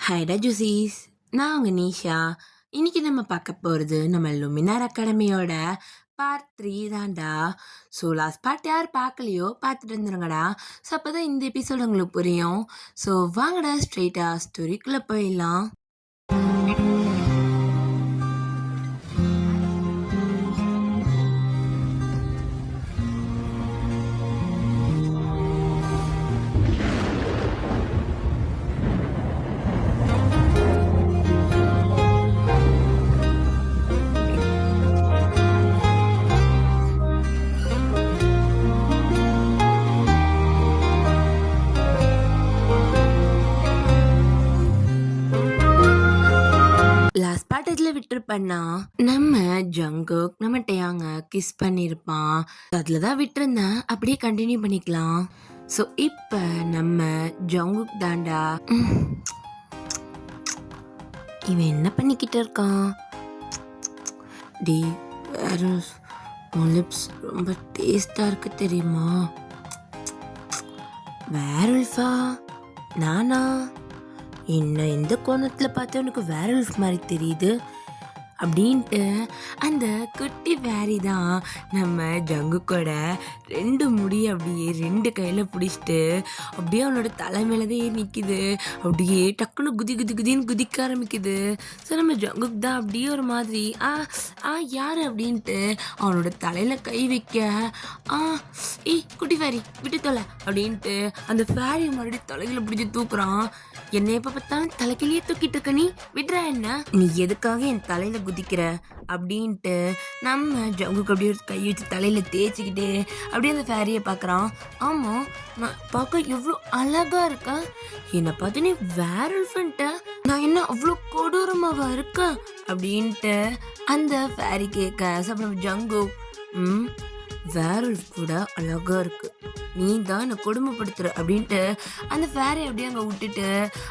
ஹைடா ஜூசிஸ், நான் உங்க நிஷா. இன்னைக்கு நம்ம பார்க்க போகிறது நம்ம லுமினார் அகாடமியோட பார்ட் 3 தான்டா. ஸோ லாஸ்ட் பார்ட் யார் பார்க்கலையோ பார்த்துட்டு வந்துருங்கடா. ஸோ அப்போ தான் இந்த எபிசோடு உங்களுக்கு புரியும். ஸோ வாங்கடா ஸ்ட்ரெயிட்டாக ஸ்டோரிக்குள்ளே போயிடலாம். லாஸ்ட் பார்ட் இதில் விட்டுருப்பேன்னா நம்ம ஜங்குக் நம்ம டேயாங்க கிஸ் பண்ணியிருப்பான். அதில் தான் விட்டுருந்தேன், அப்படியே கண்டினியூ பண்ணிக்கலாம். ஸோ இப்போ நம்ம ஜங்குக் தாண்டா. இவன் என்ன பண்ணிக்கிட்டு இருக்கான்? டி வேற உன் லிப்ஸ் ரொம்ப டேஸ்டாக இருக்கு தெரியுமா? வேரல்ஃபா? நானா? என்ன எந்த கோணத்தில் பார்த்து உனக்கு வேரல்ஃப் மாதிரி தெரியுது அப்படின்ட்டு அந்த குட்டி வேரி தான் நம்ம ஜங்குக்கோட 2 முடி அப்படியே 2 கையில் பிடிச்சிட்டு அப்படியே அவனோட தலை மேலே தான் ஏறி நிற்கிது. அப்படியே டக்குன்னு குதின்னு குதிக்க ஆரம்பிக்குது. ஸோ நம்ம ஜங்குக் தான் அப்படியே ஒரு மாதிரி யார் அப்படின்ட்டு அவனோட தலையில் கை வைக்க குட்டி ஃபேரி விட்டு தொலை அப்படின்ட்டு அந்த ஃபேரி மறுபடியும் தலைகளை பிடிச்சி தூக்குறான். என்னை எப்போ பார்த்தாலும் தலைக்கிலேயே தூக்கிட்டு இருக்க, நீ விடுறா என்ன? நீ எதுக்காக என் தலையில் குதிக்கிற அப்படின்ட்டு நம்ம ஜங்குக்கு அப்படியே ஒரு கை வச்சு தலையில் தேய்ச்சிக்கிட்டு அப்படியே அந்த ஃபேரியை பார்க்குறான். ஆமாம், நான் பார்க்க எவ்வளோ அழகாக இருக்கேன், என்னை பார்த்து நீ வேரல்ஃபன்ட்ட நான் என்ன அவ்வளோ கொடூரமாவா இருக்கேன் அப்படின்ட்டு அந்த ஃபேரி கேட்க அப்புறம் ஜங்கு வேரல்ஃப் கூட அழகா இருக்கு, நீ தான் என்னை கொடுமைப்படுத்துற அப்படின்ட்டு அந்த ஃபேரை அப்படியே அங்கே விட்டுட்டு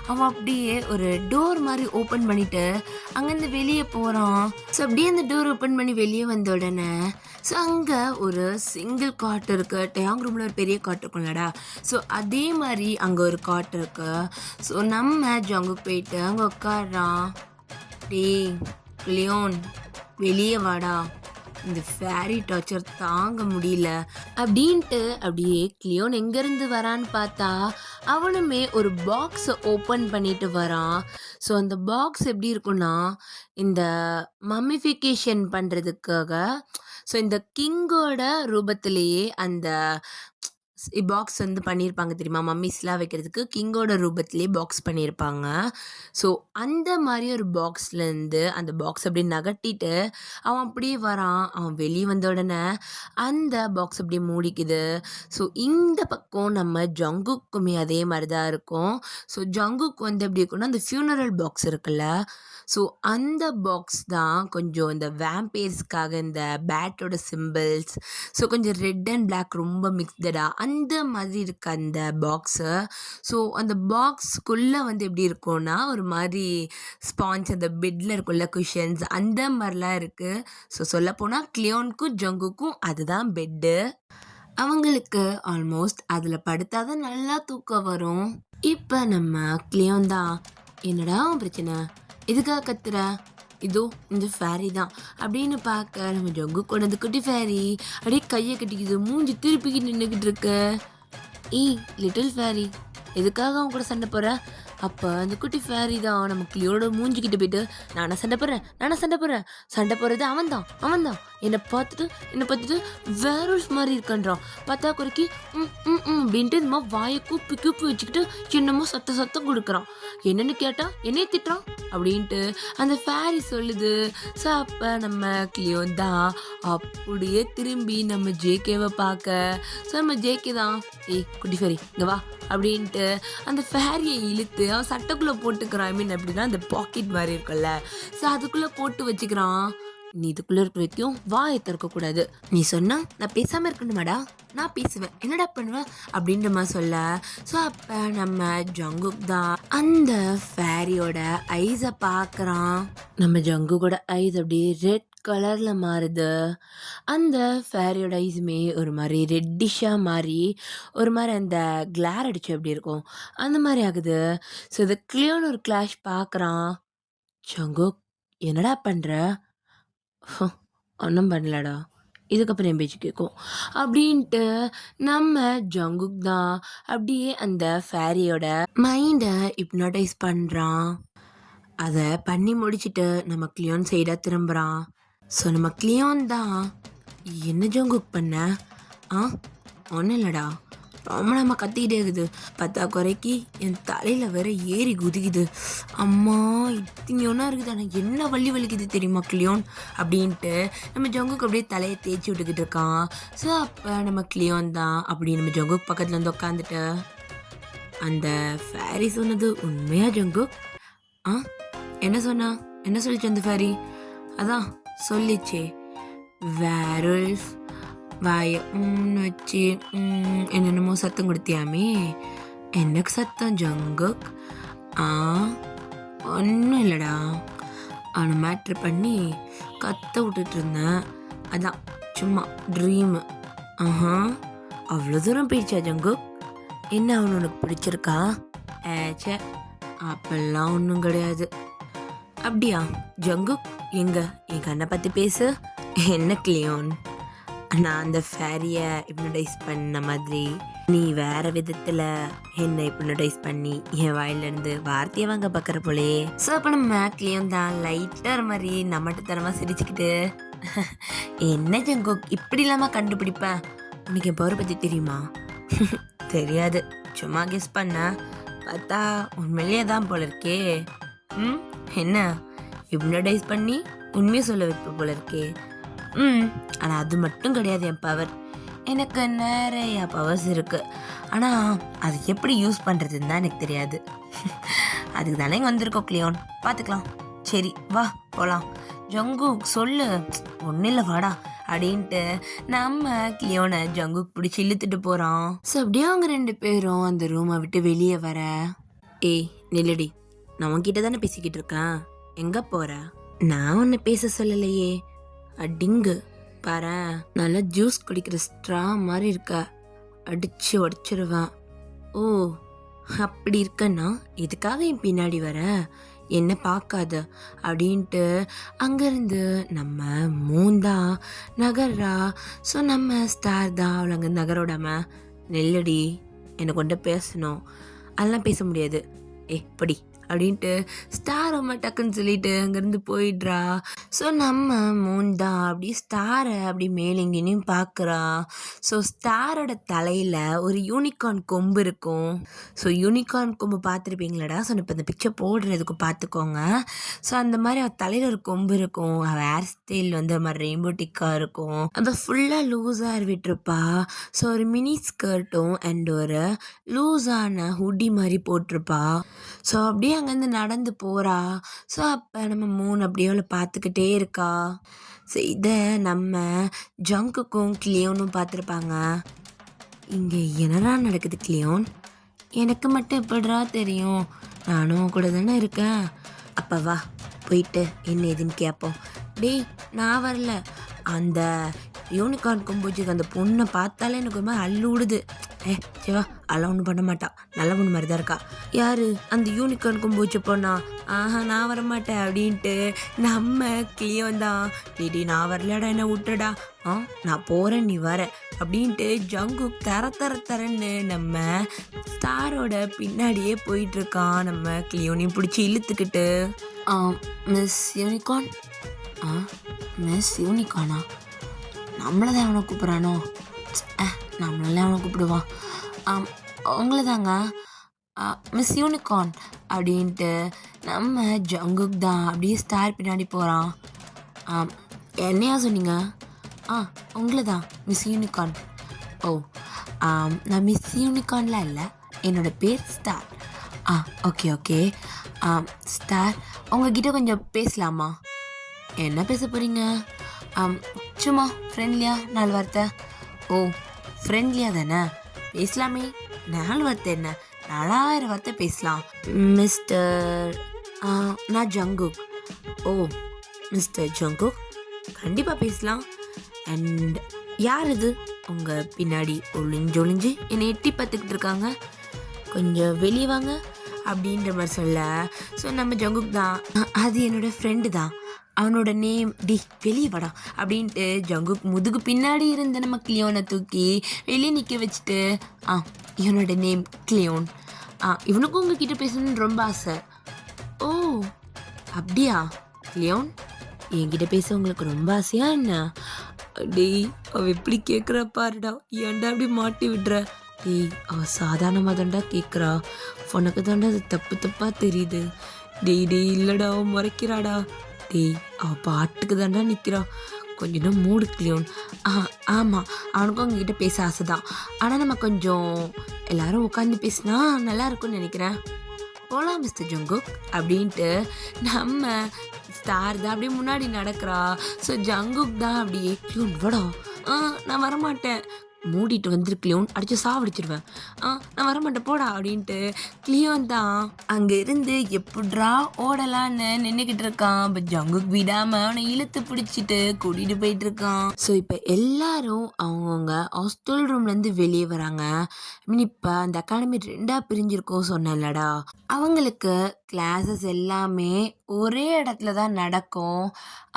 அவன் அப்படியே ஒரு டோர் மாதிரி ஓப்பன் பண்ணிட்டு அங்கேருந்து வெளியே போகிறான். ஸோ அப்படியே அந்த டோர் ஓப்பன் பண்ணி வெளியே வந்த உடனே ஸோ அங்கே ஒரு சிங்கிள் காட் இருக்கு. டேயாங் ரூமில் ஒரு பெரிய காட் இருக்கும்லடா, ஸோ அதே மாதிரி அங்கே ஒரு காட் இருக்கு. ஸோ நம்ம ஜங்குக்கு போயிட்டு அங்கே உட்காடுறான். டே லியோன், வெளியே வாடா, இந்த ஃபேரி டார்ச்சர் தாங்க முடியல அப்படின்ட்டு அப்படியே கிளியோன் எங்கேருந்து வரான்னு பார்த்தா அவனுமே ஒரு பாக்ஸை ஓப்பன் பண்ணிட்டு வரான். ஸோ அந்த பாக்ஸ் எப்படி இருக்குன்னா இந்த மம்மிஃபிகேஷன் பண்ணுறதுக்காக ஸோ இந்த கிங்கோட ரூபத்திலேயே அந்த பாக்ஸ் வந்து பண்ணியிருப்பாங்க தெரியுமா, மம்மிஸ்லாம் வைக்கிறதுக்கு கிங்கோட ரூபத்திலே பாக்ஸ் பண்ணியிருப்பாங்க. ஸோ அந்த மாதிரி ஒரு பாக்ஸ்லேருந்து அந்த பாக்ஸ் அப்படியே நகட்டிட்டு அவன் அப்படியே வரான். அவன் வெளியே வந்த உடனே அந்த பாக்ஸ் அப்படியே மூடிக்குது. ஸோ இந்த பக்கம் நம்ம ஜங்குக்குமே அதே மாதிரி தான் இருக்கும். ஸோ ஜங்குக்கு வந்து எப்படி இருக்குன்னா அந்த ஃபியூனரல் பாக்ஸ் இருக்குல்ல, ஸோ அந்த பாக்ஸ் தான் கொஞ்சம் இந்த வேம்பேர்ஸ்க்காக இந்த பேட்டோட சிம்பிள்ஸ், ஸோ கொஞ்சம் ரெட் அண்ட் பிளாக் ரொம்ப மிக்ஸ்டடாக அந்த மாதிரி இருக்கு அந்த பாக்ஸு. ஸோ அந்த பாக்ஸ்க்குள்ளே வந்து எப்படி இருக்கும்னா ஒரு மாதிரி ஸ்பாஞ்ச் அந்த பெட்டில் இருக்கும்ல குஷன்ஸ் அந்த மாதிரிலாம் இருக்குது. ஸோ சொல்லப்போனால் கிளியோனுக்கும் ஜங்குக்கும் அதுதான் பெட்டு. அவங்களுக்கு ஆல்மோஸ்ட் அதில் படுத்தாதான் நல்லா தூக்கம் வரும். இப்போ நம்ம கிளியோன் தான், என்னடா பிரச்சனை, எதுக்காக கத்துற? இதோ இந்த ஃபேரி தான் அப்படின்னு பார்க்க நம்ம ஜங்கு கூட அந்த குட்டி ஃபேரி அப்படியே கையை கட்டிக்குது, மூஞ்சி திருப்பிக்கிட்டு நின்றுக்கிட்டு இருக்க. லிட்டில் ஃபேரி, எதுக்காக அவங்க கூட சண்டை போகிற? அப்போ அந்த குட்டி ஃபேரி தான் நம்ம கிளியோட மூஞ்சிக்கிட்டு போயிட்டு நானே சண்டை போடுறேன் சண்டை போடுறது அவன் தான் என்னை பார்த்துட்டு வேரல்ஃப் மாதிரி இருக்கான்றான். பார்த்தா குறைக்கி அப்படின்ட்டு இந்த மாதிரி வாயை கூப்பி வச்சுக்கிட்டு என்னமோ சத்தம் கொடுக்குறான். என்னன்னு கேட்டால் என்னையே திட்டுறான் அப்படின்ட்டு அந்த ஃபேரி சொல்லுது. ஸோ அப்போ நம்ம கிளியோன் தான் அப்படியே திரும்பி நம்ம ஜேகேவை பார்க்க, ஸோ நம்ம ஜேகே தான் குட்டி ஃபேரி இங்கே வா அப்படின்ட்டு அந்த ஃபேரியை இழுத்து அவன் சட்டைக்குள்ளே போட்டுக்கிறான். ஐ மீன் அப்படின்னா அந்த பாக்கெட் மாதிரி இருக்குல்ல, ஸோ அதுக்குள்ளே போட்டு வச்சுக்கிறான். நீ இதுக்குள்ளே இருக்க வரைக்கும் வாயை திறக்கக்கூடாது, நீ சொன்னா நான் பேசாமல் இருக்கணுமாடா, நான் பேசுவேன், என்னடா பண்ணுவேன் அப்படின்ற மாதிரி சொல்ல. ஸோ அப்போ நம்ம ஜங்குக் தான் அந்த ஃபேரியோட ஐஸை பார்க்குறான். நம்ம ஜங்குக்கோட ஐஸ் அப்படியே ரெட் கலர்ல மாறுது. அந்த ஃபேரியோட ஐஸுமே ஒரு மாரி ரெட்டிஷ்ஷா மாறி, ஒரு மாரி அந்த கிளார் அடிச்சா எப்படி இருக்கும்? அந்த மாரி ஆகுது. ஸோ இத கிளியோன்னு ஒரு கிளாஷ் பார்க்குறான். "ஜங்குக் என்னடா பண்ற?" "ஒண்ணும் பண்ணலடா." இதுக்கப்புறம் என் பேச்சு கேட்கும். அப்படின்ட்டு நம்ம ஜங்குக் தான் அப்படியே அந்த ஃபேரியோட மைண்ட ஹிப்னோடைஸ் பண்றான். அத பண்ணி முடிச்சுட்டு நம்ம கிளியோன் சைடா திரும்புறான். ஸோ நம்ம கிளியோன் தான், "என்ன ஜங்குக் பண்ண?" "ஆ ஒன்றும் இல்லடா." ரொம்ப நம்ம கத்திக்கிட்டே இருக்குது. பத்தாக்குறைக்கு என் தலையில வேற ஏறி குதிக்குது. "அம்மா இத்தினியோன்னா இருக்குது. ஆனா என்ன வலி வலிக்குது தெரியுமா கிளியோன்?" அப்படின்ட்டு நம்ம ஜங்குக் அப்படியே தலையை தேய்ச்சி விட்டுக்கிட்டு இருக்கான். ஸோ அப்போ நம்ம கிளியோன் தான் அப்படி நம்ம ஜங்குக் பக்கத்தில் வந்து உட்காந்துட்டு, "அந்த ஃபேரி சொன்னது உண்மையா ஜங்குக்?" "ஆ என்ன சொன்னா? என்ன சொல்லிச்சு அந்த ஃபேரி?" "அதான் சொல்லிச்சே, வேர்வொல்ஃப் வாய வச்சு என்னென்னமோ சத்தம் கொடுத்தியாமே." "எனக்கு சத்தம் ஜங்குக்?" "ஆ ஒன்றும் இல்லைடா. அவனை மேட்ரு பண்ணி கத்த விட்டுட்டு இருந்தேன். அதான் சும்மா ட்ரீமு." "ஆஹா அவ்வளோ தூரம் போயிடுச்சா ஜங்குக்? என்ன அவன் உனக்கு பிடிச்சிருக்கா?" "ஏச்சே அப்பெல்லாம் ஒன்றும் கிடையாது." "அப்படியா ஜங்குக்? எங்க என் கண்ணை பற்றி பேசு." "என்ன கிளியோன், நான் அந்த ஃபேரியை ஹிப்னடைஸ் பண்ண மாதிரி நீ வேற விதத்தில் என்னை ஹிப்னடைஸ் பண்ணி என் வாயிலிருந்து வார்த்தையை வாங்க பார்க்குற போலே." ஸோ அப்போ நம்ம கிளியோன் தான் லைட்டாக மாதிரி நம்மகிட்ட தரமாக சிரிச்சுக்கிட்டு, "என்ன ஜங்குக் இப்படி இல்லாமல் கண்டுபிடிப்பேன்? உனக்கு என் பவர் பற்றி தெரியுமா?" "தெரியாது, சும்மா கெஸ் பண்ண. பார்த்தா உண்மையிலேயே தான் போல இருக்கே." என்ன ஹிப்னடைஸ் பண்ணி உண்மையை சொல்ல வைப்ப போல இருக்கே." ஆனால் அது மட்டும் கிடையாது என் பவர். எனக்கு நிறைய பவர்ஸ் இருக்கு. ஆனால் அது எப்படி யூஸ் பண்ணுறதுன்னு தான் எனக்கு தெரியாது." "அதுக்கு தானே இங்கே வந்திருக்கோம் கிளியோன், பார்த்துக்கலாம்." "சரி வா போகலாம்." "ஜங்குக் சொல்லு." "ஒன்றும் இல்லை வாடா." அப்படின்ட்டு நம்ம கிளியோனை ஜங்குக் பிடிச்சி இழுத்துட்டு போகிறான். ஸோ அப்படியே அவங்க 2 பேரும் அந்த ரூமை விட்டு வெளியே வர, "ஏய் நில்லடி, நான் உன்கிட்ட தானே பேசிக்கிட்டு இருக்கேன். எங்கே போகிற?" "நான் உன்னை பேச சொல்லலையே." "அடிங்கு பாரேன், நல்லா ஜூஸ் குடிக்கிற ஸ்ட்ரா மாதிரி இருக்க. அடிச்சு உடச்சிருவேன்." "ஓ அப்படி இருக்கன்னா இதுக்காக என் பின்னாடி வர? என்ன பார்க்காத." அப்படின்ட்டு அங்கேருந்து நம்ம மூன் தான் நகர்றா. ஸோ நம்ம ஸ்டார் தான் அவளை அங்கே நகரோடாம, "நெல்லடி என்னை கொண்டு பேசணும்." "அதெல்லாம் பேச முடியாது." "படி." அப்படின்ட்டு ஸ்டார் ரொம்ப டக்குன்னு சொல்லிட்டு அங்கேருந்து போயிடுறா. ஸோ நம்ம மூன் தான் அப்படி ஸ்டாரை அப்படி மேலேங்கேயும் பார்க்குறா. ஸோ ஸ்டாரோட தலையில் ஒரு யூனிகார்ன் கொம்பு இருக்கும். ஸோ யூனிகார்ன் கொம்பு பார்த்துருப்பீங்களாடா? ஸோ இப்போ இந்த பிக்சர் போடுறதுக்கு பார்த்துக்கோங்க. ஸோ அந்த மாதிரி அவள் தலையில் ஒரு கொம்பு இருக்கும். அவள் ஹேர் ஸ்டைல் வந்து ஒரு மாதிரி ரெயின்போ டிக்காக இருக்கும். அதை ஃபுல்லாக லூஸாக விட்டுருப்பா. ஸோ ஒரு மினி ஸ்கர்ட்டும் அண்ட் ஒரு லூஸான ஹுடி மாதிரி போட்டிருப்பா. ஸோ அப்படியே அங்கேருந்து நடந்து போகிறா. ஸோ அப்போ நம்ம மூன் அப்படியே அவளை பார்த்துக்கிட்டே இருக்கா. ஸோ இதை நம்ம ஜங்குக்கும் கிளியோனும் பார்த்துருப்பாங்க. "இங்கே என்னடா நடக்குது கிளியோன்? எனக்கு மட்டும் எப்படிடா தெரியும்? நானும் கூட தானே இருக்கேன்." "அப்போ வா போயிட்டு என்ன ஏதுன்னு கேட்போம்." "டேய் நான் வரல. அந்த யூனிகார்ன் கொம்பூச்சிக்கு அந்த பொண்ணை பார்த்தாலே எனக்கு ஒரு மாதிரி அள்ளு விடுது." சிவா அதெல்லாம் ஒன்றும் பண்ண மாட்டா, நல்ல பொண்ணு மாதிரி தான் இருக்கா." "யாரு அந்த யூனிகார்ன் கொம்பூச்சி பொண்ணா?" "ஆஹா நான் வரமாட்டேன்." அப்படின்ட்டு நம்ம கிளியோன் தான், "டிடி நான் வரலடா, என்ன விட்டுடா." "நான் போகிறேன் நீ வர." அப்படின்ட்டு ஜங்குக் தரன்னு நம்ம ஸ்டாரோட பின்னாடியே போயிட்டுருக்கான். நம்ம கிளியோனையும் பிடிச்சி இழுத்துக்கிட்டு, மிஸ் யூனிகார்ன்." மிஸ் யூனிகார்னா? நம்மளை தான் அவனை கூப்பிட்றானோ? நம்மளால அவனை கூப்பிடுவான். அவங்கள தாங்க மிஸ் யூனிகார்ன்." அப்படின்ட்டு நம்ம ஜங்குக் தான் அப்படியே ஸ்டார் பின்னாடி போகிறான். "என்னையா சொன்னீங்க?" உங்களை தான் மிஸ் யூனிகார்ன்." "ஓ நான் மிஸ் யூனிகார்ன்லாம் இல்லை, என்னோட பேர் ஸ்டார்." Okay okay. ஸ்டார் உங்ககிட்ட கொஞ்சம் பேசலாமா?" "என்ன பேச போகிறீங்க?" சும்மா ஃப்ரெண்ட்லியாக 4 வார்த்தை." "ஓ ஃப்ரெண்ட்லியாக தானே, பேசலாமே. 4 வார்த்தை என்ன, 4000 வார்த்தை பேசலாம்." "மிஸ்டர் நான் ஜங்குக்." "ஓ மிஸ்டர் ஜங்குக், கண்டிப்பாக பேசலாம். அண்ட் யார் இது உங்க பின்னாடி ஒளிஞ்சு ஒளிஞ்சு என்னை எட்டி பார்த்துக்கிட்டு இருக்காங்க, கொஞ்சம் வெளியே வாங்க அப்படின்ற மாதிரி சொல்ல, ஸோ நம்ம ஜங்குக் தான், அது என்னோட ஃப்ரெண்டு தான், அவனோட நேம் டி வெளியே வாடா அப்படின்ட்டு ஜங்குக் முதுகு பின்னாடி இருந்த நம்ம கிளியோனை தூக்கி வெளியே நிற்க வச்சுட்டு, இவனோட நேம் கிளியோன், இவனுக்கும் உங்ககிட்ட பேசணும்னு ரொம்ப ஆசை. ஓ அப்படியா கிளியோன், என்கிட்ட பேச உங்களுக்கு ரொம்ப ஆசையா என்ன? டேய் அவ எப்படி கேட்குறா பாருடா, ஏன்டா அப்படி மாட்டி விடுற? டேய் அவ சாதாரணமாக தான்டா கேட்குறா, உனக்கு தாண்டா அது தப்பு தப்பாக தெரியுது. டேய் இல்லைடா அவன் முறைக்கிறாடா. டேய் அவ பாட்டுக்கு தாண்டா நிற்கிறா, கொஞ்சம் மூடு கிளியோன். ஆமாம் அவனுக்கும் அவங்ககிட்ட பேச ஆசை தான், ஆனால் நம்ம கொஞ்சம் எல்லாரும் உட்காந்து பேசினா நல்லா இருக்கும்னு நினைக்கிறேன். போலாம் மிஸ்டர் ஜங்குக் அப்படின்ட்டு நம்ம ஸ்டார் தான் அப்படியே முன்னாடி நடக்கிறா. ஸோ ஜங்குக் தான் அப்படியே கிளியோன் வாடா, நான் வரமாட்டேன், மூடிட்டு வந்துரு கிளியோன், அடிச்சு சாவடிச்சிடுவேன், நான் வரமாட்டேன் போடா அப்படின்ட்டு கிளியோன் தான் அங்கே இருந்து எப்படிரா ஓடலான்னு நின்றுக்கிட்டு இருக்கான். பட் ஜங்குக் விடாமல் அவனை இழுத்து பிடிச்சிட்டு கூட்டிகிட்டு போயிட்டு இருக்கான். ஸோ இப்போ எல்லாரும் அவங்கவுங்க ஹாஸ்டல் ரூம்லேருந்து வெளியே வராங்க. இப்போ அந்த அகாடமி 2ஆக பிரிஞ்சிருக்கோம் சொன்னேன்லடா, அவங்களுக்கு கிளாஸஸ் எல்லாமே ஒரே இடத்துல தான் நடக்கும்,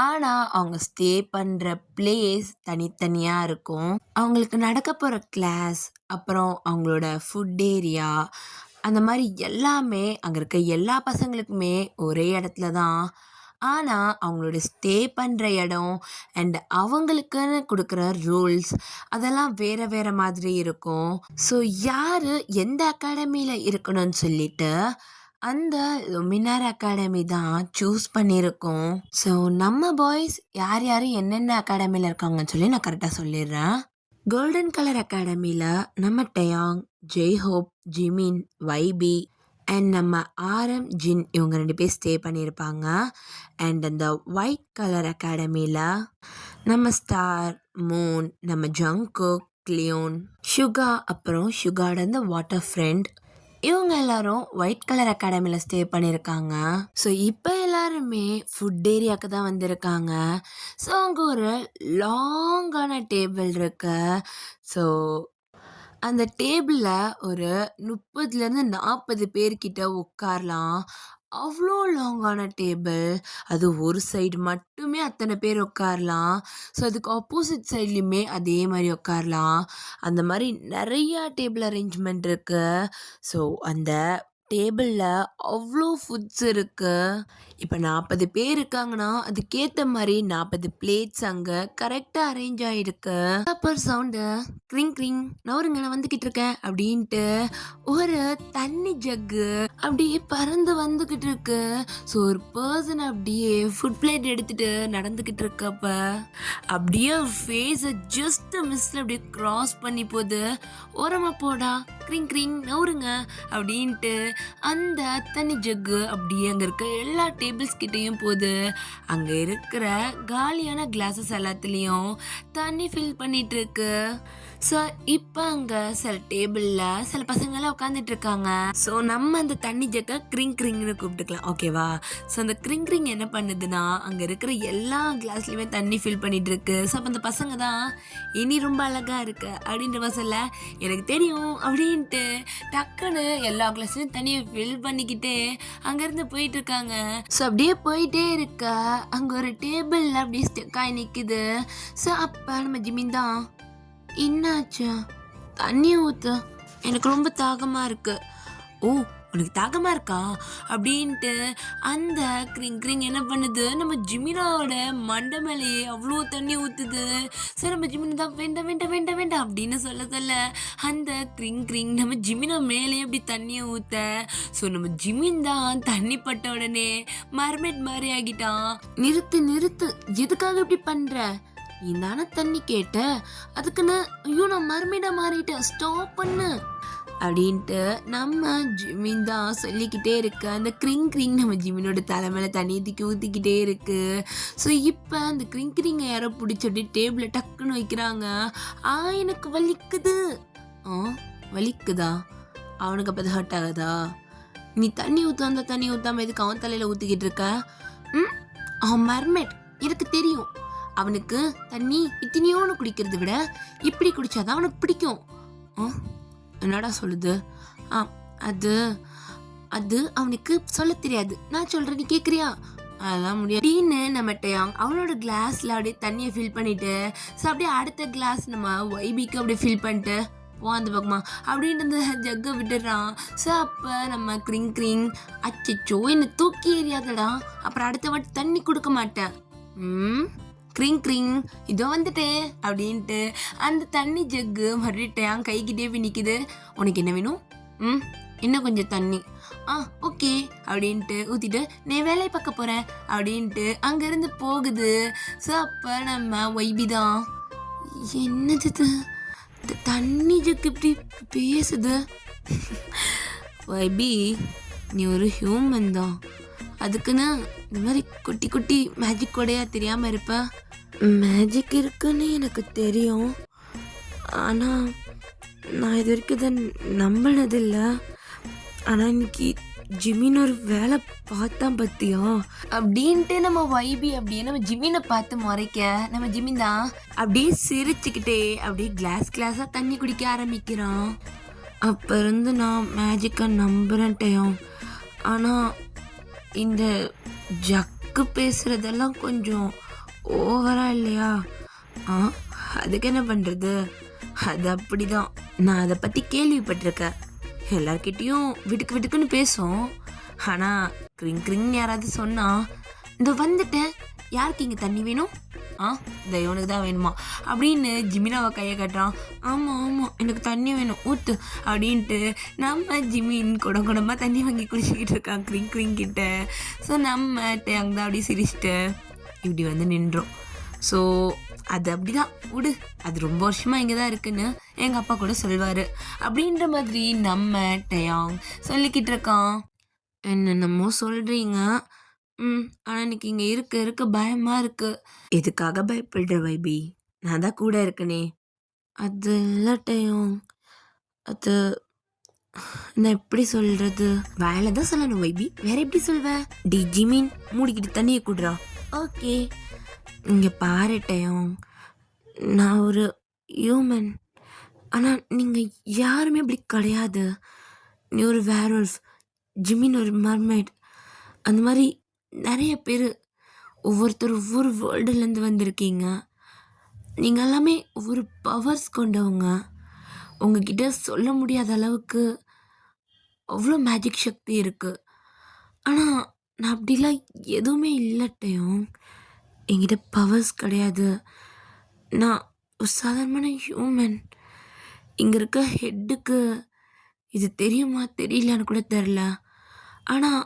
ஆனால் அவங்க ஸ்டே பண்ணுற பிளேஸ் தனித்தனியாக இருக்கும். அவங்களுக்கு நடக்க போகிற கிளாஸ், அப்புறம் அவங்களோட ஃபுட் ஏரியா, அந்த மாதிரி எல்லாமே அங்கே இருக்க எல்லா பசங்களுக்குமே ஒரே இடத்துல தான். ஆனால் அவங்களோட ஸ்டே பண்ணுற இடம் அண்ட் அவங்களுக்குன்னு கொடுக்குற ரூல்ஸ் அதெல்லாம் வேறு வேறு மாதிரி இருக்கும். ஸோ யார் எந்த அகாடமியில் இருக்கணும்னு சொல்லிட்டு அந்த லுமினார் அகாடமி தான் சூஸ் பண்ணியிருக்கோம். ஸோ நம்ம பாய்ஸ் யார் யார் என்னென்ன அகாடமியில் இருக்காங்கன்னு சொல்லி நான் கரெக்டாக சொல்லிடுறேன். கோல்டன் கலர் அகாடமியில் நம்ம டயாங், ஜெய்ஹோப், ஜிமின், வைபி அண்ட் நம்ம ஆரம், ஜின் இவங்க 2 பேர் ஸ்டே பண்ணியிருப்பாங்க. அண்ட் அந்த ஒயிட் கலர் அகாடமியில் நம்ம ஸ்டார், மூன், நம்ம ஜங்குக், கிளியோன், சுகா, அப்புறம் சுகாட அந்த வாட்டர் ஃப்ரெண்ட், இவங்க எல்லாரும் ஒயிட் கலர் அகாடமியில் ஸ்டே பண்ணியிருக்காங்க. ஸோ இப்போ எல்லாருமே ஃபுட் ஏரியாவுக்கு தான் வந்திருக்காங்க. ஸோ அங்கே ஒரு லாங்கான டேபிள் இருக்கு. ஸோ அந்த டேபிளில் ஒரு 30லேருந்து 40 பேர்கிட்ட உட்காரலாம். அவ்வளோ லாங்கான டேபிள், அது ஒரு சைடு மட்டுமே அத்தனை பேர் உட்காரலாம். ஸோ அதுக்கு ஆப்போசிட் சைட்லேயுமே அதே மாதிரி உட்காரலாம். அந்த மாதிரி நிறையா டேபிள் அரேஞ்ச்மெண்ட் இருக்குது. ஸோ அந்த டேபிளில் அவ்வளோ ஃபுட்ஸ் இருக்குது. இப்போ 40 பேர் இருக்காங்கன்னா அதுக்கேற்ற மாதிரி 40 பிளேட்ஸ் அங்கே கரெக்டாக அரேஞ்ச் ஆகிருக்கு. அப்பர் சவுண்டு க்ரிங் க்ரிங், நவருங்க நான் வந்துக்கிட்டு இருக்கேன் அப்படின்ட்டு ஒரு தண்ணி ஜக்கு அப்படியே பறந்து வந்துக்கிட்டு இருக்கு. ஸோ ஒரு பர்சன் அப்படியே ஃபுட் பிளேட் எடுத்துட்டு நடந்துக்கிட்டு இருக்கப்ப அப்படியே ஃபேஸை ஜஸ்ட் மிஸ்ல அப்படியே கிராஸ் பண்ணி போகுது. ஓரமாக போடா க்ரிங் க்ரிங் நவருங்க அப்படின்ட்டு அந்த தண்ணி ஜக்கு அப்படியே அங்கே இருக்க எல்லா டேபிள்ஸ் கிட்டேயும் போகுது. அங்கே இருக்கிற காலியான கிளாஸஸ் எல்லாத்துலேயும் தண்ணி ஃபில் பண்ணிட்டு இருக்கு. ஸோ இப்போ அங்கே சில டேபிளில் சில பசங்களாம் உட்காந்துட்டு இருக்காங்க. ஸோ நம்ம அந்த தண்ணி ஜக்கை க்ரிங் க்ரிங்னு கூப்பிட்டுக்கலாம், ஓகேவா? ஸோ அந்த க்ரிங் க்ரிங் என்ன பண்ணுதுன்னா அங்கே இருக்கிற எல்லா கிளாஸ்லையுமே தண்ணி ஃபில் பண்ணிட்டு இருக்கு. ஸோ அப்போ அந்த பசங்க தான் இனி ரொம்ப அழகாக இருக்கு அப்படின்ற மாதிரி சொல்ல, எனக்கு தெரியும் அப்படின்ட்டு டக்குன்னு எல்லா கிளாஸ்லையும் தண்ணியை ஃபில் பண்ணிக்கிட்டே அங்கேருந்து போயிட்டு இருக்காங்க. ஸோ அப்படியே போயிட்டே இருக்க அங்கே ஒரு டேபிளில் அப்படியே ஸ்டெக்காகி நிற்குது. ஸோ அப்போ நம்ம ஜிமின் தான், என்னாச்சு? தண்ணி ஊற்று, எனக்கு ரொம்ப தாகமாக இருக்கு. ஓ உனக்கு தாகமாக இருக்கா அப்படின்ட்டு அந்த க்ரிங் க்ரிங் என்ன பண்ணுது, நம்ம ஜிமினாவோட மண்டை மேலேயே அவ்வளோ தண்ணி ஊற்றுது. சரி நம்ம ஜிமினா தான் வேண்டாம் வேண்டாம் வேண்டாம் வேண்டாம் அப்படின்னு சொல்ல அந்த க்ரிங் க்ரிங் நம்ம ஜிமினா மேலேயே அப்படி தண்ணியை ஊற்ற, ஸோ நம்ம ஜிமின் தான் தண்ணி பட்ட உடனே மர்மெட் மாதிரி ஆகிட்டான். நிறுத்து நிறுத்து, எதுக்காக இப்படி பண்ணுற? நீ தானே தண்ணி கேட்ட, அதுக்குன்னு ஐயோ நான் மர்மெடாக மாறிட்டேன், ஸ்டாப் பண்ணு அப்படின்ட்டு நம்ம ஜிமின் தான் சொல்லிக்கிட்டே இருக்கு. அந்த க்ரிங் க்ரிங் நம்ம ஜிமினோட தலைமையில தண்ணியை தூக்கி ஊற்றிக்கிட்டே இருக்கு. ஸோ இப்போ அந்த க்ரிங் க்ரிங்கை யாரோ பிடிச்சி அப்படியே டேபிளில் டக்குன்னு வைக்கிறாங்க. எனக்கு வலிக்குது. வலிக்குதா? அவனுக்கு அப்போ ஹர்ட் ஆகுதா? நீ தண்ணி ஊற்றாந்த தண்ணி ஊற்றாம எதுக்கு அவன் தலையில் ஊற்றிக்கிட்டு இருக்க? அவன் மர்மெட் எனக்கு தெரியும், அவனுக்கு தண்ணி இத்தனையோன்னு குடிக்கிறத விட இப்படி குடிச்சாதான் அவனுக்கு பிடிக்கும். என்னடா சொல்லுது? அது அது அவனுக்கு சொல்ல தெரியாது. நான் சொல்றேன், நீ கேக்குறியா? அதெல்லாம் முடியாது அப்படின்னு நம்ம டயாங் அவனோட கிளாஸ்ல அப்படியே தண்ணியை ஃபில் பண்ணிட்டு அப்படியே அடுத்த கிளாஸ் நம்ம வைபிக்கு அப்படியே ஃபில் பண்ணிட்டு அந்த பக்கமா அப்படின்ட்டு இந்த ஜக்கை விட்டுடுறான். ஸோ அப்போ நம்ம கிரிங் அச்சோ என்னை தூக்கி எறியாதடா, அப்புறம் அடுத்த வாட்டி தண்ணி கொடுக்க மாட்டேன். கிரிங் இதோ வந்துட்டேன் அப்படின்ட்டு அந்த தண்ணி ஜக்கு மறுபடியும் கைக்கிட்டே போய் நிற்குது. உனக்கு என்ன வேணும்? இன்னும் கொஞ்சம் தண்ணி. ஓகே அப்படின்ட்டு ஊற்றிட்டு நீ வேலையை பார்க்க போகிறேன் அப்படின்ட்டு அங்கேருந்து போகுது. ஸோ அப்போ நம்ம வைபி தான், என்னது தண்ணி ஜக்கு இப்படி பேசுது? வைபி, நீ ஒரு ஹியூமன் தான், அதுக்குன்னு இந்த மாதிரி குட்டி குட்டி மேஜிக் கூடையா தெரியாமல் இருப்ப. மேஜிக் இருக்குன்னு எனக்கு தெரியும், ஆனால் நான் இது வரைக்கும் இதை நம்பினதில்லை. ஆனால் இன்னைக்கு ஜிமின் ஒரு வேலை பார்த்தான் பத்தியா அப்படின்ட்டு நம்ம வைபி அப்படியே நம்ம ஜிமினை பார்த்து முறைக்க நம்ம ஜிமின் தான் அப்படியே சிரிச்சுக்கிட்டே அப்படியே கிளாஸாக தண்ணி குடிக்க ஆரம்பிக்கிறான். அப்போ இருந்து நான் மேஜிக்கை நம்புறேன்ட்டையும். ஆனால் இந்த ஜக்கு பேசுகிறதெல்லாம் கொஞ்சம் ஓவரா இல்லையா? அதுக்கு என்ன பண்ணுறது, அது அப்படிதான். நான் அதை பற்றி கேள்விப்பட்டிருக்கேன், எல்லார்கிட்டையும் விட்டுக்குன்னு பேசும். ஆனால் கிரிங் யாராவது சொன்னா இந்த வந்துட்டேன், யாருக்கு இங்கே தண்ணி வேணும்? இந்த இவனுக்கு தான் வேணுமா அப்படின்னு ஜிமினாவை கையை கட்டுறான். ஆமாம் எனக்கு தண்ணி வேணும் ஊற்று அப்படின்ட்டு நம்ம ஜிமின் குடமாக தண்ணி வாங்கி குடிச்சிக்கிட்டு இருக்கான் கிரிங் கிட்ட. ஸோ நம்ம அங்கே தான் அப்படியே சிரிச்சிட்டு இப்படி வந்து நின்றோம். ஸோ அது அப்படிதான் விடு, அது ரொம்ப வருஷமாக இங்கே தான் இருக்குன்னு எங்கள் அப்பா கூட சொல்வார் அப்படின்ற மாதிரி நம்ம டயாங் சொல்லிக்கிட்டு இருக்கான். என்னென்னமோ சொல்கிறீங்க, ஆனால் இன்னைக்கு இங்கே இருக்க பயமாக இருக்குது. எதுக்காக பயப்படுற வைபி? நான் தான் கூட இருக்கனே. அது இல்லை டயாங், அது நான் எப்படி சொல்கிறது? வேலை தான் சொல்லணும் வைபி, வேற எப்படி சொல்வேன்? டி ஜிமின் மூடிக்கிட்டு தண்ணியை கூடுறா. ஓகே, இங்கே பாரு டயாங், நான் ஒரு ஹியூமன், ஆனால் நீங்கள் யாருமே அப்படி கிடையாது. நீ ஒரு வேர்வல்ஃப், ஜிமின் ஒரு மர்மைட், அந்த மாதிரி நிறைய பேர் ஒவ்வொருத்தர் ஒவ்வொரு வேர்ல்டுலேருந்து வந்திருக்கீங்க. நீங்கள் எல்லாமே ஒவ்வொரு பவர்ஸ் கொண்டவங்க. உங்ககிட்ட சொல்ல முடியாத அளவுக்கு அவ்வளோ மேஜிக் சக்தி இருக்குது. ஆனால் நான் அப்படிலாம் எதுவுமே இல்லட்டையும், என்கிட்ட பவர்ஸ் கிடையாது. நான் ஒரு சாதாரணமான ஹியூமன். இங்கே இருக்க ஹெட்டுக்கு இது தெரியுமா தெரியலான்னு கூட தெரில. ஆனால்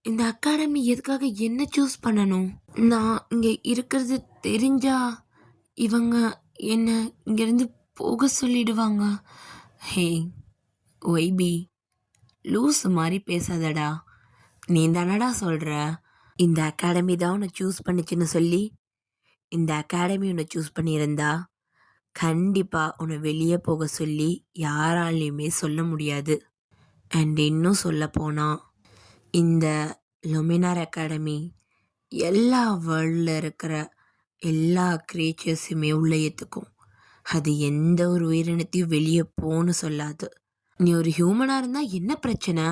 இந்த அகாடமி எதுக்காக என்ன சூஸ் பண்ணணும்? நான் இங்கே இருக்கிறது தெரிஞ்சா இவங்க என்ன இங்கேருந்து போக சொல்லிடுவாங்க. ஹே ஒய்பி, லூஸ் மாதிரி பேசாதடா. நீ தானடா சொல்கிற இந்த அகாடமி தான் உன்னை சூஸ் பண்ணிச்சுன்னு சொல்லி. இந்த அகாடமி உன்னை சூஸ் பண்ணியிருந்தா கண்டிப்பாக உன்னை வெளியே போக சொல்லி யாராலையுமே சொல்ல முடியாது. அண்ட் இன்னும் சொல்ல போனால் இந்த லுமினார் அகாடமி எல்லா வேர்ல்டில் இருக்கிற எல்லா கிரியேச்சர்ஸுமே உள்ள ஏற்றுக்கும். அது எந்த ஒரு உயிரினத்தையும் வெளியே போன்னு சொல்லாது. நீ ஒரு ஹியூமனாக இருந்தால் என்ன பிரச்சனை?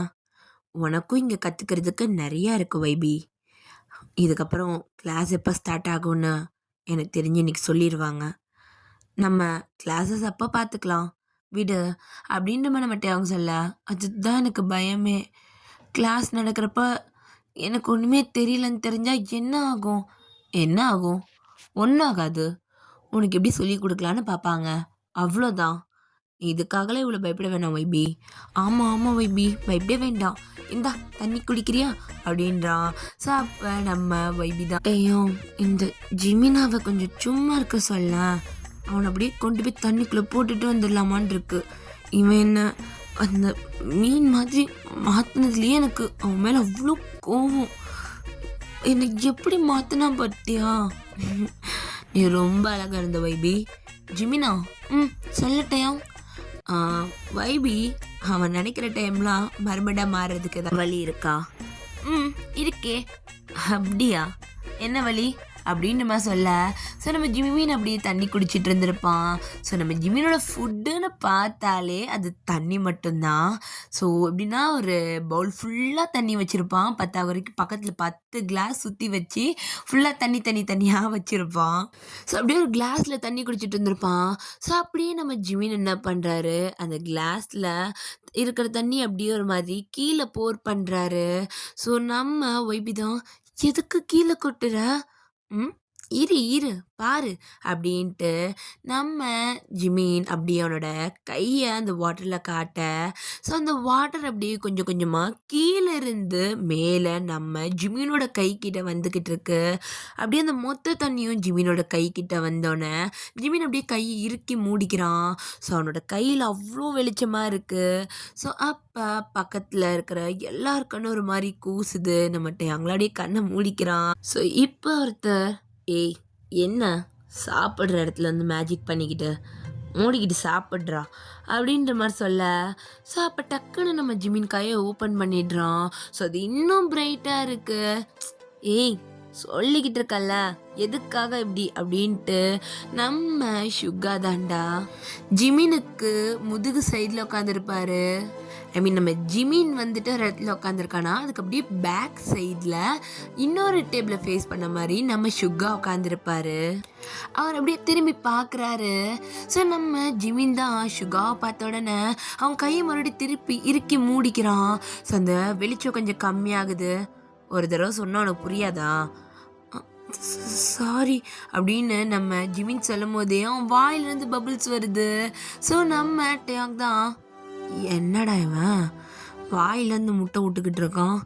உனக்கும் இங்கே கற்றுக்கிறதுக்கு நிறையா இருக்குது வைபி. இதுக்கப்புறம் கிளாஸ் எப்போ ஸ்டார்ட் ஆகும்னு எனக்கு தெரிஞ்சு இன்னைக்கு சொல்லிடுவாங்க. நம்ம கிளாஸஸ் அப்போ பார்த்துக்கலாம் விடு அப்படின்ற மாதிரி நம்ம அவங்க சொல்ல. அதுதான் எனக்கு பயமே. கிளாஸ் நடக்கிறப்ப எனக்கு ஒன்றுமே தெரியலன்னு தெரிஞ்சால் என்ன ஆகும்? ஒன்றும் ஆகாது. உனக்கு எப்படி சொல்லி கொடுக்கலான்னு பார்ப்பாங்க, அவ்வளோதான். இதுக்காகலாம் இவ்வளோ பயப்பட வேணாம் வைபி. ஆமாம் வைபி, பயப்பட வேண்டாம். இந்தா தண்ணி குடிக்கிறியா அப்படின்றான். ஸோ அப்போ நம்ம வைபி தான், ஐயும் இந்த ஜிமினாவை கொஞ்சம் சும்மா இருக்க சொல்ல, அவனை அப்படியே கொண்டு போய் தண்ணிக்குள்ளே போட்டுட்டு வந்துடலாமான் இருக்கு. இவன் என்ன அந்த மீன் மாதிரி மாற்றினதுலேயே எனக்கு அவன் மேலே அவ்வளோ கோவம். என்னை எப்படி மாற்றினா பார்த்தியா? நீ ரொம்ப அழகாக இருந்த வைபி. ஜிமினா சொல்லட்டையா? வைபி, அவன் நினைக்கிற டைம்லாம் மறுபடியும் மாறுறதுக்கு ஏதாவது வழி இருக்கா? இருக்கே. அப்படியா? என்ன வழி அப்படின்னு நம்ம சொல்ல, ஸோ நம்ம ஜிமின் அப்படியே தண்ணி குடிச்சிட்டு இருந்திருப்பான். ஸோ நம்ம ஜிமினோட ஃபுட்டுன்னு பார்த்தாலே அது தண்ணி மட்டும்தான். ஸோ எப்படின்னா ஒரு பவுல் ஃபுல்லாக தண்ணி வச்சுருப்பான். 10 வரைக்கும் பக்கத்தில் 10 கிளாஸ் சுற்றி வச்சு ஃபுல்லாக தண்ணியாக வச்சுருப்பான். ஸோ அப்படியே ஒரு கிளாஸில் தண்ணி குடிச்சிட்டு இருந்திருப்பான். ஸோ அப்படியே நம்ம ஜிமின் என்ன பண்ணுறாரு, அந்த கிளாஸில் இருக்கிற தண்ணி அப்படியே ஒரு மாதிரி கீழே போர் பண்ணுறாரு. ஸோ நம்ம ஒய்பி தான், எதுக்கு கீழே கொட்டுற? ம் இரு பாரு அப்படின்ட்டு நம்ம ஜிமின் அப்படியே அவனோட கையை அந்த வாட்டரில் காட்ட, ஸோ அந்த வாட்டர் அப்படியே கொஞ்சம் கொஞ்சமாக கீழே இருந்து மேலே நம்ம ஜிமினோட கை கிட்ட வந்துக்கிட்டு இருக்கு. அப்படியே அந்த மொத்த தண்ணியும் ஜிமினோட கை கிட்ட வந்தோடனே ஜிமின் அப்படியே கையை இறுக்கி மூடிக்கிறான். ஸோ அவனோட கையில் அவ்வளோ வெளிச்சமாக இருக்குது. ஸோ அப்போ பக்கத்தில் இருக்கிற எல்லாருக்கன்னு ஒரு மாதிரி கூசுது. நம்மகிட்ட அவங்களோடைய கண்ணை மூடிக்கிறான். ஸோ இப்போ ஒருத்தர், ஏய் என்ன சாப்பிட்ற இடத்துல வந்து மேஜிக் பண்ணிக்கிட்டு மூடிக்கிட்டு சாப்பிட்றா அப்படின்ற மாதிரி சொல்ல, ஸோ அப்போ டக்குன்னு நம்ம ஜிமின் கையை ஓப்பன் பண்ணிடுறான். ஸோ அது இன்னும் பிரைட்டாக இருக்கு. ஏய் சொல்லிக்கிட்டு இருக்கல்ல எதுக்காக இப்படி அப்படின்ட்டு நம்ம சுகா தாண்டா ஜிமினுக்கு முதுகு சைடில் உட்காந்துருப்பாரு. ஐ மீன் நம்ம ஜிமின் வந்துட்டு ஒரு இடத்துல உட்காந்துருக்கானா, அதுக்கு அப்படியே பேக் சைடில் இன்னொரு டேபிளை ஃபேஸ் பண்ண மாதிரி நம்ம சுகா உட்காந்துருப்பாரு. அவர் அப்படியே திரும்பி பார்க்குறாரு. ஸோ நம்ம ஜிமின் தான் சுகாவை பார்த்த உடனே அவன் கையை மறுபடியும் திருப்பி இறுக்கி மூடிக்கிறான். ஸோ அந்த வெளிச்சம் கொஞ்சம் கம்மியாகுது. ஒரு தடவை சொன்னால் உனக்கு புரியாதா? சாரி அப்படின்னு நம்ம ஜிமின் சொல்லும் போதே அவன் வாயிலிருந்து பபிள்ஸ் வருது. ஸோ நம்ம டேங் தான், என்னடா இவன் வாயிலேருந்து முட்டை விட்டுக்கிட்டு இருக்கான்,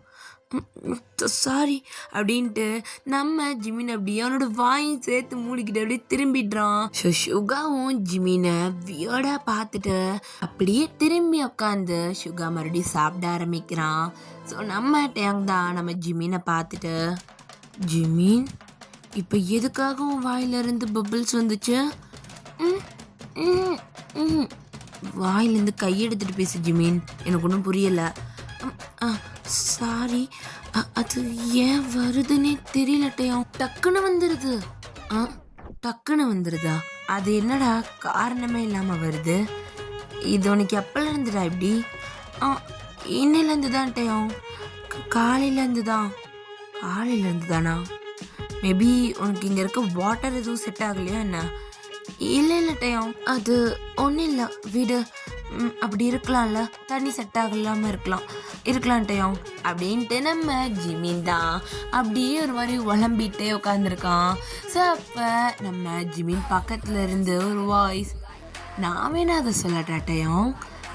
சாரி அப்படின்ட்டு நம்ம ஜிமின் அப்படியே அவனோட வாயும் சேர்த்து மூடிக்கிட்டு அப்படியே திரும்பிடுறான். ஸோ சுகாவும் ஜிமினை வியர்டா பார்த்துட்டு அப்படியே திரும்பி உட்காந்து சுகா மறுபடியும் சாப்பிட ஆரம்பிக்கிறான். ஸோ நம்ம டேங் தான் நம்ம ஜிமினை பார்த்துட்டு, ஜிமின் இப்போ எதுக்காக உன் வாயிலிருந்து பபிள்ஸ் வந்துச்சு? வாயிலேருந்து கையெடுத்துட்டு பேசு ஜிமின், எனக்கு ஒன்றும் புரியலை. சாரி, அது ஏன் வருதுன்னே தெரியலட்டையும், டக்குன்னு வந்துடுது. டக்குன்னு வந்துடுதா? அது என்னடா காரணமே இல்லாமல் வருது? இது உனக்கு எப்போலேருந்துடா இப்படி? இன்னிலேருந்து தான் டேயும், காலையிலேருந்து தானா? மேபி உனக்கு இங்கே இருக்க வாட்டர் எதுவும் செட் ஆகலையா என்ன? இல்லை டேயும், அது ஒன்றும் இல்லை வீடு, அப்படி இருக்கலாம்ல, தண்ணி செட் ஆகலாமல் இருக்கலாம் டேயும் அப்படின்ட்டு நம்ம ஜிமின் தான் அப்படியே ஒரு மாதிரி உழம்பிட்டே உட்காந்துருக்கான். ஸோ அப்போ நம்ம ஜிமின் பக்கத்தில் இருந்து ஒரு வாய்ஸ், நான் வேணா அதை சொல்லட்டாட்டையும்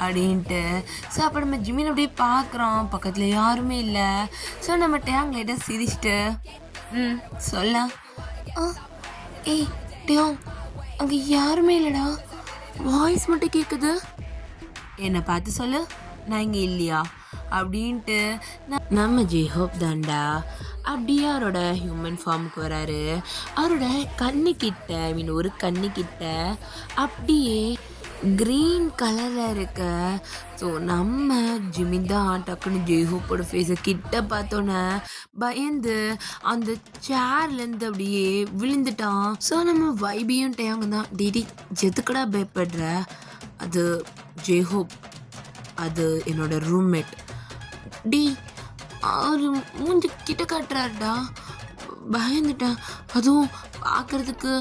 அப்படின்ட்டு. ஸோ அப்போ நம்ம ஜிமின் அப்படியே பார்க்குறோம், பக்கத்தில் யாருமே இல்லை. ஸோ நம்ம டேங் லைட்டாக சிரிச்சிட்டு, சொல்ல, ஏய் டேங் அங்கே யாருமே இல்லைடா, வாய்ஸ் மட்டும் கேட்குது, என்னை பார்த்து சொல்லு நான் இங்கே இல்லையா அப்படின்ட்டு. நம்ம ஜேஹோப் தாண்டா அப்படியே அவரோட ஹியூமன் ஃபார்முக்கு வராரு. அவரோட கண்ணுக்கிட்ட, ஐ மீன் ஒரு கண்ணுக்கிட்ட அப்படியே க்ரீன் கலரில் இருக்க. ஸோ நம்ம ஜிமின் தான் டக்குன்னு ஜேஹோப்போட ஃபேஸை கிட்ட பார்த்தோன்னே பயந்து அந்த சேர்லேருந்து அப்படியே விழுந்துட்டான். ஸோ நம்ம வைபியும் டேங்க தான், டிடி எதுக்கடா பயப்படுற, அது ஜேஹோப், அது என்னோட ரூம்மேட். டி அவர் மூஞ்சி கிட்ட காட்டுறாருடா, பயந்துட்டேன், அதுவும் பார்க்கறதுக்கு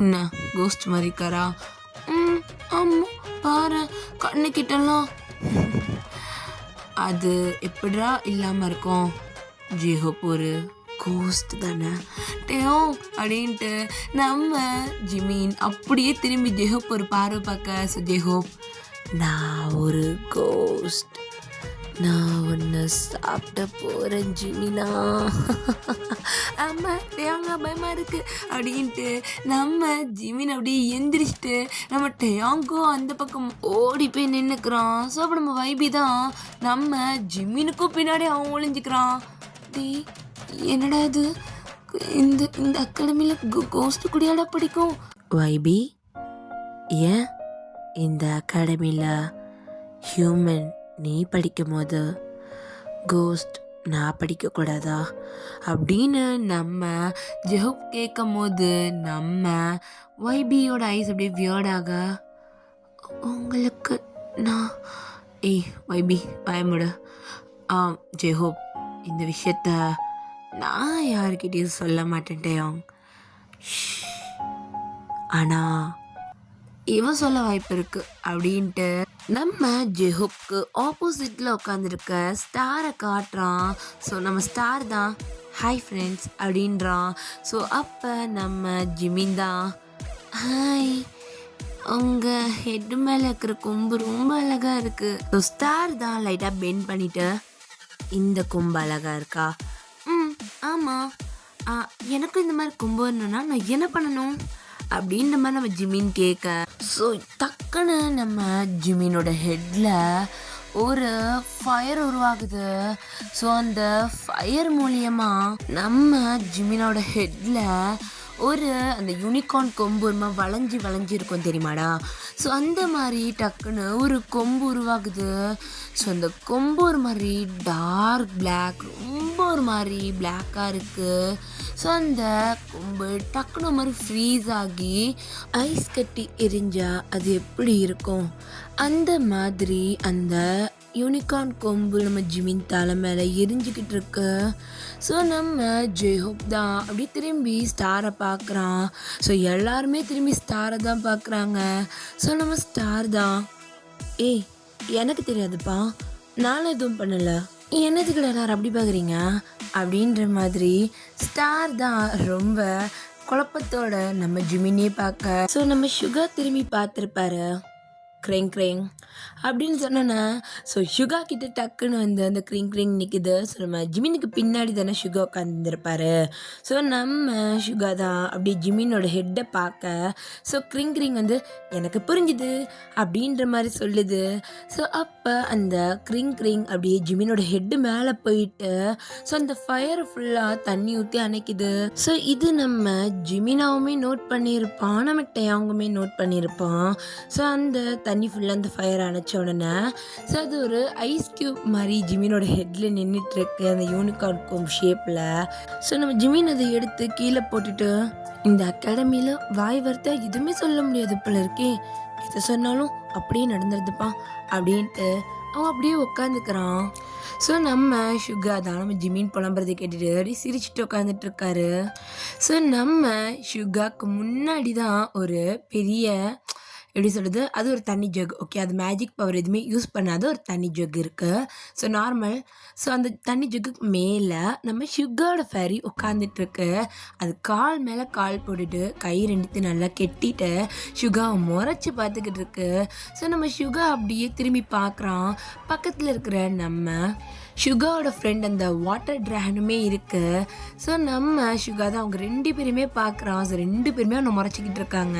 என்ன கோஸ்ட் மாதிரி இருக்காரா? ஆமாம் பாரு கண்ணுக்கிட்டலாம், அது எப்படிடா இல்லாமல் இருக்கும், ஜேஹோப் ஒரு கோஸ்ட் தானே டேயும் அப்படின்ட்டு நம்ம ஜிமின் அப்படியே திரும்பி ஜேஹோப் ஒரு பார்வை பார்க்க. ஸோ ஜேஹோப், நான் ஒரு கோஸ்ட், நான் ஒன்று சாப்பிட போகிறேன் ஜிமினா. ஆமாம் டேயாங்க பயமாக இருக்குது அப்படின்ட்டு நம்ம ஜிமின் அப்படியே எந்திரிச்சிட்டு நம்ம டேயாங்கும் அந்த பக்கம் ஓடி போய் நின்றுக்கிறான். ஸோ அப்போ நம்ம வைபி தான் நம்ம ஜிமினுக்கும் பின்னாடி அவன் ஒளிஞ்சிக்கிறான். டே என்னடா இது, இந்த அகாடமியில் கோஸ்ட் குடியாடா பிடிக்கும்? வைபி, ஏன் இந்த அகாடமியில் ஹியூமன் நீ படிக்கும் போது கோஸ்ட் நான் படிக்கக்கூடாதா அப்படின்னு நம்ம ஜெஹூப் கேட்கும் போது நம்ம ஒய்பியோட ஐஸ் அப்படியே வியர்டாக, உங்களுக்கு நான் ஒய்பி பயமுடு. ஜெஹூப், இந்த விஷயத்த நான் யாருக்கிட்டையும் சொல்ல மாட்டேன்ட்டேன். ஆனால் இவன் சொல்ல வாய்ப்பு இருக்கு அப்படின்ட்டு நம்ம ஜெஹூப்க்கு ஆப்போசிட்டில் உட்காந்துருக்க ஸ்டாரை காட்டுறான். ஸோ நம்ம ஸ்டார் தான் ஹாய் ஃப்ரெண்ட்ஸ் அப்படின்றான். ஸோ அப்போ நம்ம ஜிமின் தான், ஹாய், உங்கள் ஹெட் மேலே இருக்கிற கொம்பு ரொம்ப அழகாக இருக்குது. ஸோ ஸ்டார் தான் லைட்டாக பெண்ட் பண்ணிவிட்டு, இந்த கொம்பு அழகாக இருக்கா? ஆமாம், எனக்கும் இந்த மாதிரி கொம்பு வரணும்னா நான் என்ன பண்ணணும் அப்படின்ற மாதிரி நம்ம ஜிமின் கேட்க, ஸோ டக்குன்னு நம்ம ஜிமினோட ஹெட்டில் ஒரு ஃபயர் உருவாகுது. ஸோ அந்த ஃபயர் மூலியமாக நம்ம ஜிமினோட ஹெட்டில் ஒரு அந்த யூனிகார்ன் கொம்பு ஒரு மாதிரி வளைஞ்சி இருக்கும் தெரியுமாடா? ஸோ அந்த மாதிரி டக்குன்னு ஒரு கொம்பு உருவாகுது. ஸோ அந்த கொம்பு ஒரு மாதிரி டார்க் பிளாக், ரொம்ப ஒரு மாதிரி பிளாக்காக இருக்குது. ஸோ அந்த கொம்பு டக்குன்னு ஒரு மாதிரி ஃப்ரீஸ் ஆகி ஐஸ் கட்டி எரிஞ்சா அது எப்படி இருக்கும், அந்த மாதிரி அந்த யூனிகார்ன் கொம்பு நம்ம ஜிமின் தலை மேலே எரிஞ்சிக்கிட்டு இருக்கு. ஸோ நம்ம ஜெஹூப் தான் அப்படி திரும்பி ஸ்டாரை பார்க்குறான். ஸோ எல்லாருமே திரும்பி ஸ்டாரை தான் பார்க்குறாங்க. ஸோ நம்ம ஸ்டார் தான், எனக்கு தெரியாதுப்பா, நானும் எதுவும் பண்ணலை, என்னதுக்கு எல்லாரும் அப்படி பார்க்குறீங்க அப்படின்ற மாதிரி ஸ்டார் தான் ரொம்ப குழப்பத்தோட நம்ம ஜிமினே பார்க்க. ஸோ நம்ம சுகர் திரும்பி பார்த்துருப்பாரு, க்ரிங் அப்படின்னு சொன்னோன்னா, ஸோ சுகா கிட்ட டக்குன்னு வந்து அந்த க்ரிங் நிற்குது. ஸோ நம்ம ஜிமினுக்கு பின்னாடி தானே சுகா உட்காந்துருப்பாரு. ஸோ நம்ம சுகா தான் அப்படியே ஜிமினோட ஹெட்டை பார்க்க, ஸோ க்ரிங் வந்து எனக்கு புரிஞ்சுது அப்படின்ற மாதிரி சொல்லுது. ஸோ அப்போ அந்த க்ரிங் அப்படியே ஜிமினோட ஹெட்டு மேலே போயிட்டு ஸோ அந்த ஃபயரை ஃபுல்லாக தண்ணி ஊற்றி அணைக்குது. ஸோ இது நம்ம ஜிமினாவுமே நோட் பண்ணியிருப்பான், நம்ம டேயாங்குமே நோட் பண்ணியிருப்பான். ஸோ அந்த தண்ணி ஃபுல்லாக அந்த ஃபயர் அணைச்ச உடனே ஸோ அது ஒரு ஐஸ் க்யூப் மாதிரி ஜிமினோட ஹெட்டில் நின்றுட்டுருக்கு அந்த யூனிகார்ன் கொம்பு ஷேப்பில். ஸோ நம்ம ஜிமின் அதை எடுத்து கீழே போட்டுட்டு, இந்த அகாடமியில் வாய் வார்த்தை எதுவுமே சொல்ல முடியாது போல இருக்கே, எதை சொன்னாலும் அப்படியே நடந்துருதுப்பா அப்படின்ட்டு அவன் அப்படியே உட்காந்துக்கிறான். ஸோ நம்ம சுகா தான் நம்ம ஜிமின் புலம்புறதை கேட்டுட்டு அப்படியே சிரிச்சுட்டு உட்காந்துட்டு இருக்காரு. ஸோ நம்ம சுகாக்கு முன்னாடி தான் ஒரு பெரிய, எப்படி சொல்கிறது, அது ஒரு தண்ணி ஜக். ஓகே, அது மேஜிக் பவர் எதுவுமே யூஸ் பண்ணாத ஒரு தண்ணி ஜக் இருக்குது. So normal. ஸோ அந்த தண்ணி ஜக்குக்கு மேலே நம்ம சுகரோட ஃபேரி உட்காந்துட்ருக்கு. அது கால் மேலே கால் போட்டுட்டு கை ரெண்டுத்து நல்லா கெட்டிட்டு சுகாவை முறைச்சி பார்த்துக்கிட்டு இருக்கு. ஸோ நம்ம சுகா அப்படியே திரும்பி பார்க்குறான். பக்கத்தில் இருக்கிற நம்ம சுகாவோட ஃப்ரெண்ட் அந்த வாட்டர் ட்ராகனுமே இருக்குது. ஸோ நம்ம சுகா தான் அவங்க ரெண்டு பேருமே பார்க்குறான். ஸோ ரெண்டு பேருமே அவனை முறைச்சிக்கிட்டு இருக்காங்க.